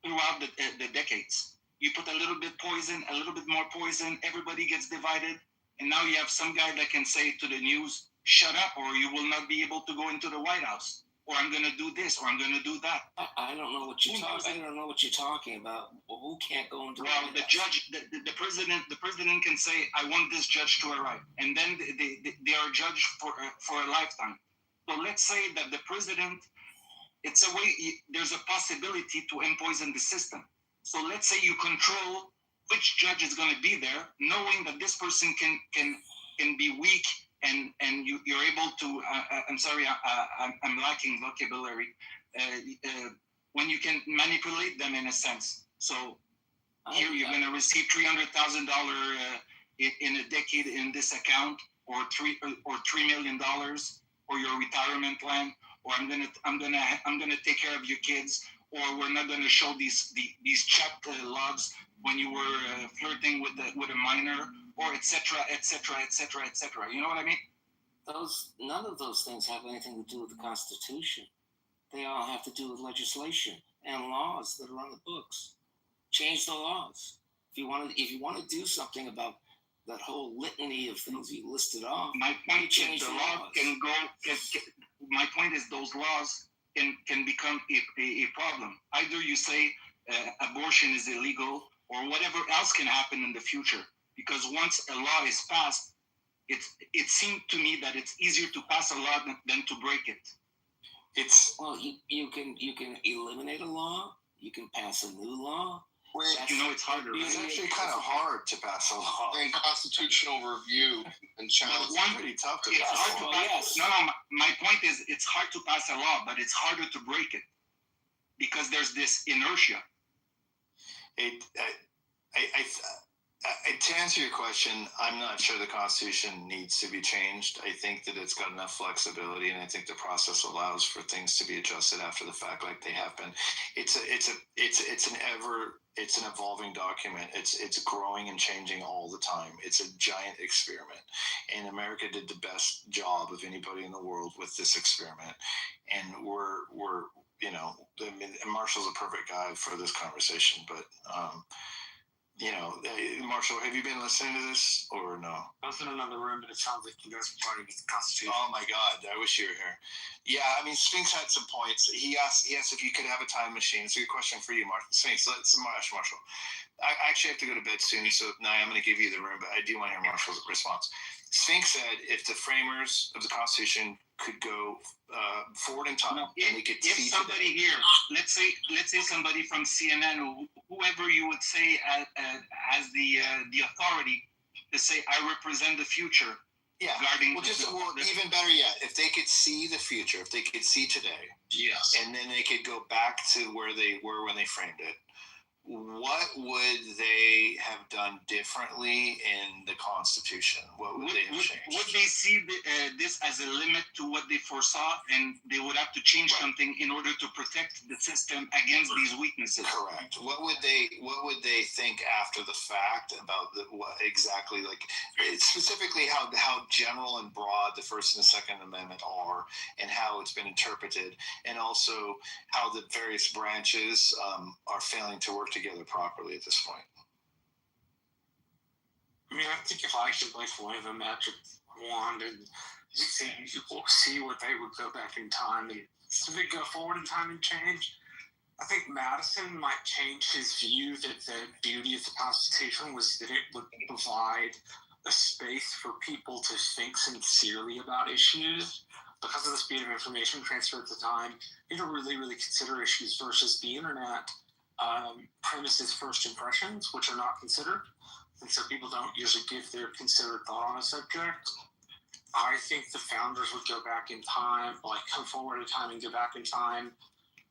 throughout the decades. You put a little bit more poison, everybody gets divided, and now you have some guy that can say to the news, shut up, or you will not be able to go into the White House, or I'm going to do this, or I'm going to do that. I don't know what you're talking. I don't know what you're talking about. Well, who can't go into? Well, the judge, the president can say, I want this judge to arrive, and then they are judged for a lifetime. So let's say that the president, it's a way. There's a possibility to empoison the system. So let's say you control which judge is going to be there, knowing that this person can be weak, and you're able to. I'm sorry, I'm lacking vocabulary. when you can manipulate them in a sense. So here you're going to receive $300,000 in a decade in this account, or $3 million for your retirement plan, or I'm gonna take care of your kids, or we're not going to show these checked logs when you were flirting with a minor, or etc., etc., etc., etc. You know what I mean? None of those things have anything to do with the Constitution. They all have to do with legislation and laws that are on the books. Change the laws. If you want to do something about that whole litany of things you listed off, my point is the law can go. My point is those laws can become a problem. Either you say abortion is illegal, or whatever else can happen in the future. Because once a law is passed, it seemed to me that it's easier to pass a law than to break it. You can eliminate a law. You can pass a new law. It's harder. It's actually kind of hard to pass a law. And constitutional review and challenge. It's pretty tough to pass. Hard to pass. No. My point is, it's hard to pass a law, but it's harder to break it because there's this inertia. To answer your question, I'm not sure the Constitution needs to be changed. I think that it's got enough flexibility, and I think the process allows for things to be adjusted after the fact, like they have been. It's an evolving document. It's growing and changing all the time. It's a giant experiment, and America did the best job of anybody in the world with this experiment. And we're Marshall's a perfect guy for this conversation, but. Marshall, have you been listening to this or no? I was in another room, but it sounds like you guys are talking about the Constitution. Oh my God, I wish you were here. Yeah, I mean, Sphinx had some points. He asked if you could have a time machine. It's a good question for you, Sphinx. Marshall. I actually have to go to bed soon, so now I'm going to give you the room, but I do want to hear Marshall's response. Sphinx said if the framers of the Constitution could go forward in time, and we could see somebody today. Here, let's say somebody from CNN or whoever you would say has the authority to say, I represent the future. Yeah. Even better yet, if they could see the future, if they could see today, yes, and then they could go back to where they were when they framed it. What would they have done differently in the Constitution? What would they have changed? Would they see this as a limit to what they foresaw, and they would have to change something in order to protect the system against these weaknesses? Correct. What would they think after the fact about exactly, like specifically how general and broad the First and the Second Amendment are, and how it's been interpreted, and also how the various branches are failing to work together properly at this point? I mean, I think if I could wave a magic wand and see what they would go back in time and so they go forward in time and change, I think Madison might change his view that the beauty of the Constitution was that it would provide a space for people to think sincerely about issues. Because of the speed of information transfer at the time, you had to really, really consider issues versus the internet. Premises first impressions, which are not considered, and so people don't usually give their considered thought on a subject. I think the founders would go back in time, come forward in time and go back in time,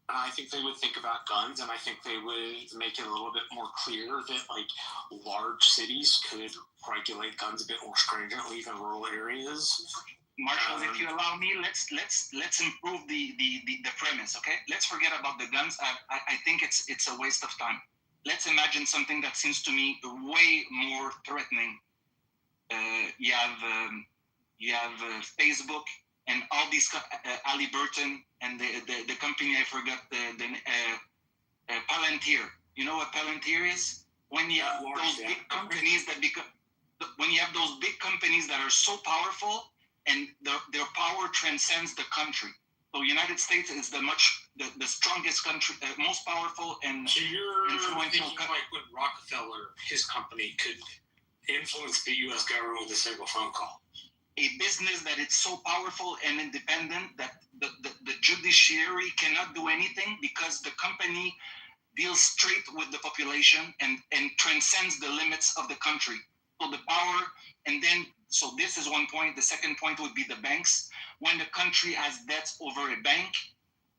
and I think they would think about guns, and I think they would make it a little bit more clear that large cities could regulate guns a bit more stringently than rural areas. Marshall, if you allow me, let's improve the premise, okay? Let's forget about the guns. I think it's a waste of time. Let's imagine something that seems to me way more threatening. You have Facebook and all these Halliburton and the company I forgot the Palantir. You know what Palantir is? When you have those big companies that are so powerful, and their power transcends the country. So United States is the strongest country, most powerful and so you're influential country. Like when Rockefeller, his company, could influence the U.S. government with a single phone call. A business that is so powerful and independent that the judiciary cannot do anything because the company deals straight with the population and transcends the limits of the country. So the power, and then, so this is one point. The second point would be the banks. When the country has debts over a bank,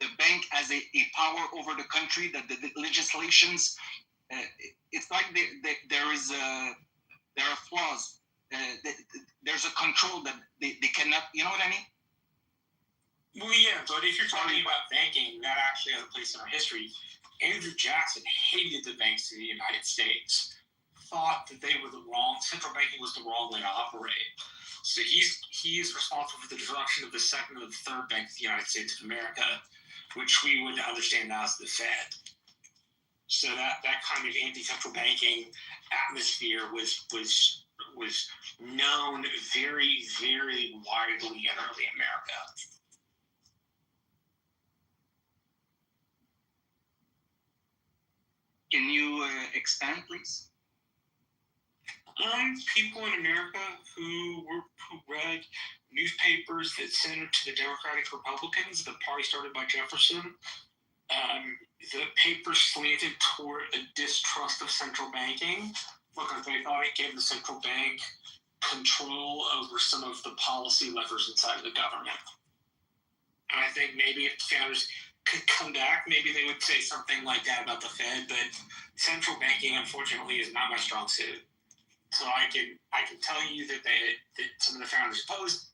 the bank has a power over the country, that the legislations, it's like there are flaws. There's a control that they cannot, you know what I mean? Well, yeah, but if you're talking about banking, that actually has a place in our history. Andrew Jackson hated the banks in the United States, thought that they were the wrong, central banking was the wrong way to operate. So he is responsible for the destruction of the second and the third bank of the United States of America, which we would understand now as the Fed. So that kind of anti-central banking atmosphere was known very, very widely in early America. Can you expand, please? People in America who read newspapers that centered to the Democratic Republicans, the party started by Jefferson. The papers slanted toward a distrust of central banking because they thought it gave the central bank control over some of the policy levers inside of the government. And I think maybe if the founders could come back, maybe they would say something like that about the Fed, but central banking, unfortunately, is not my strong suit. So I can tell you that some of the founders opposed.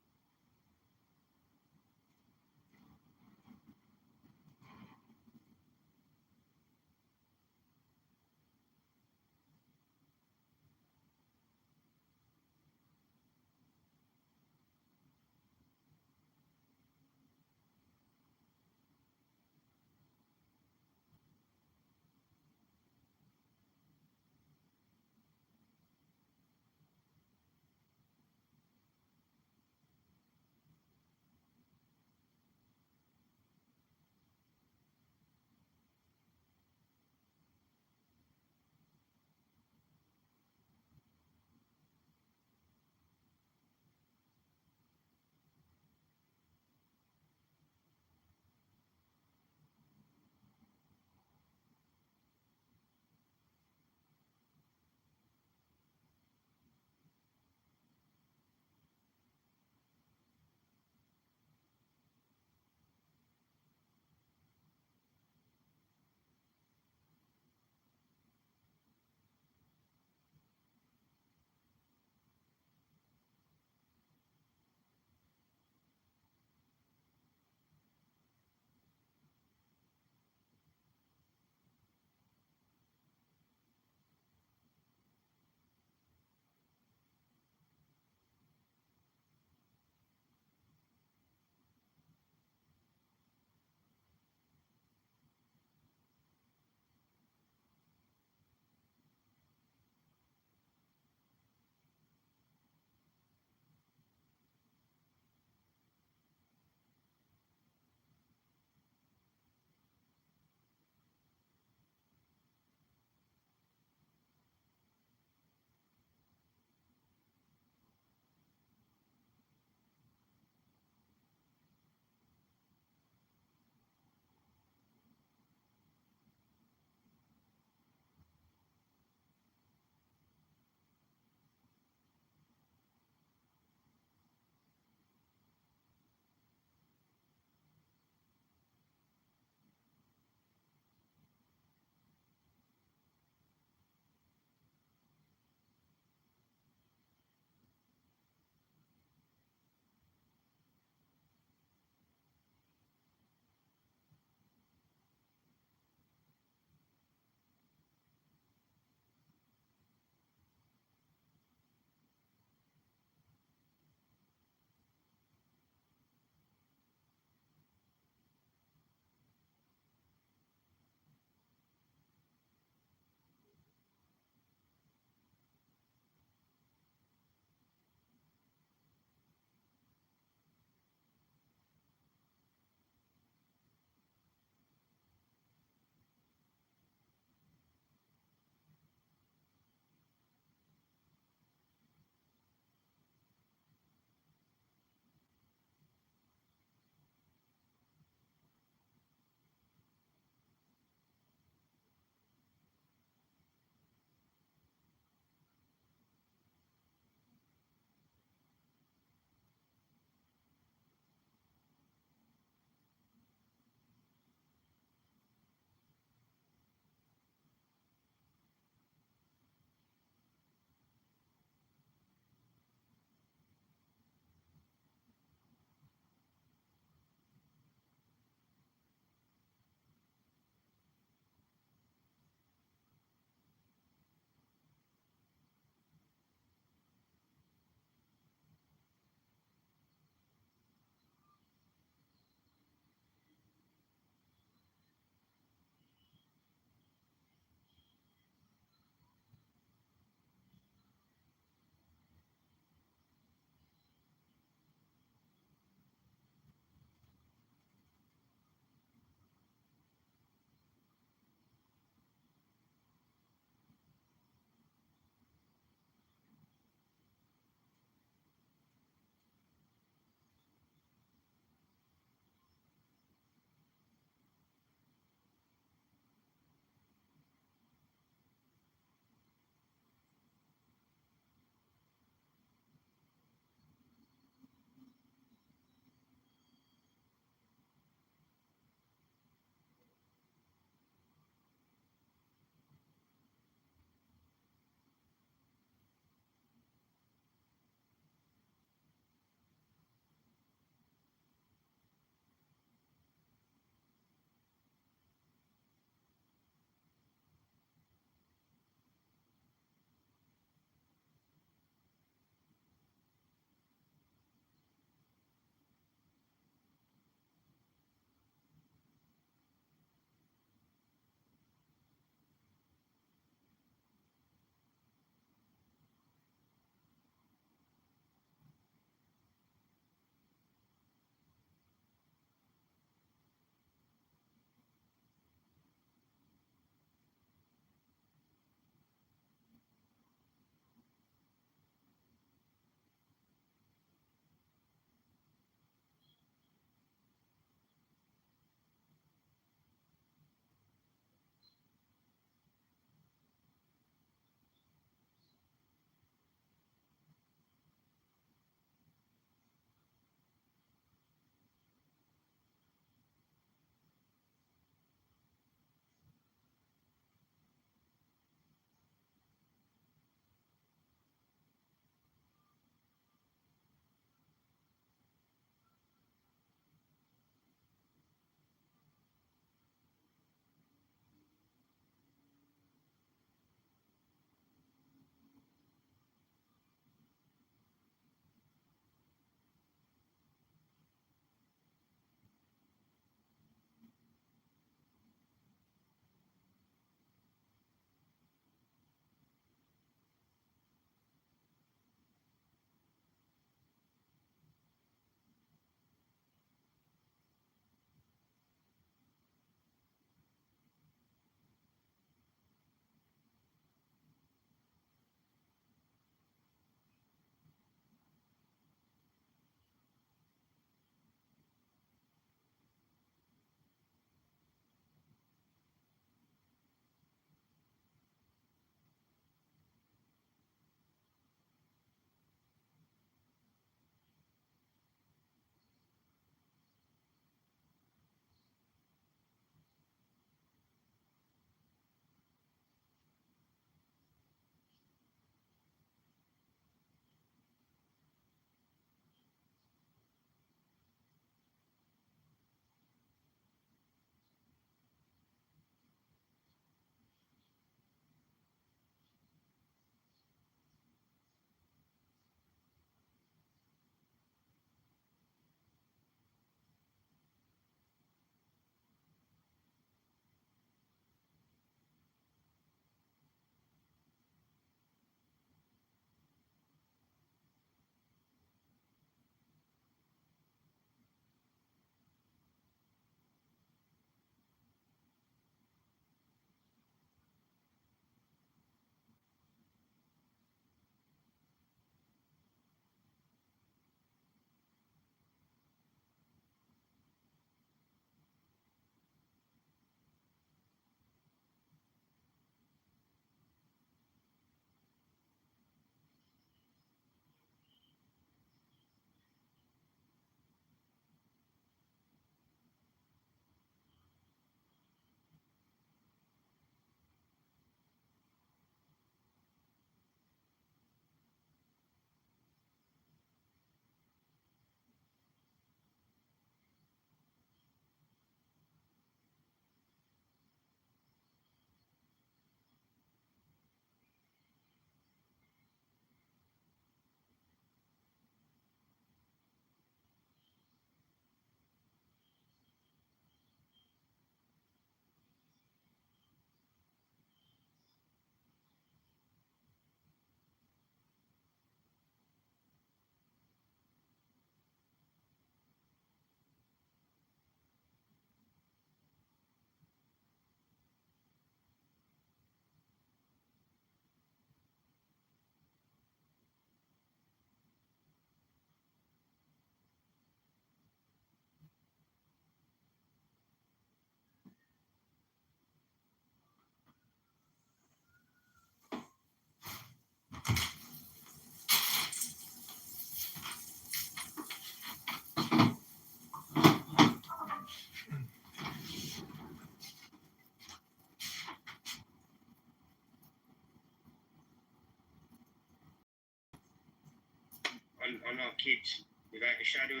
on our kids without a shadow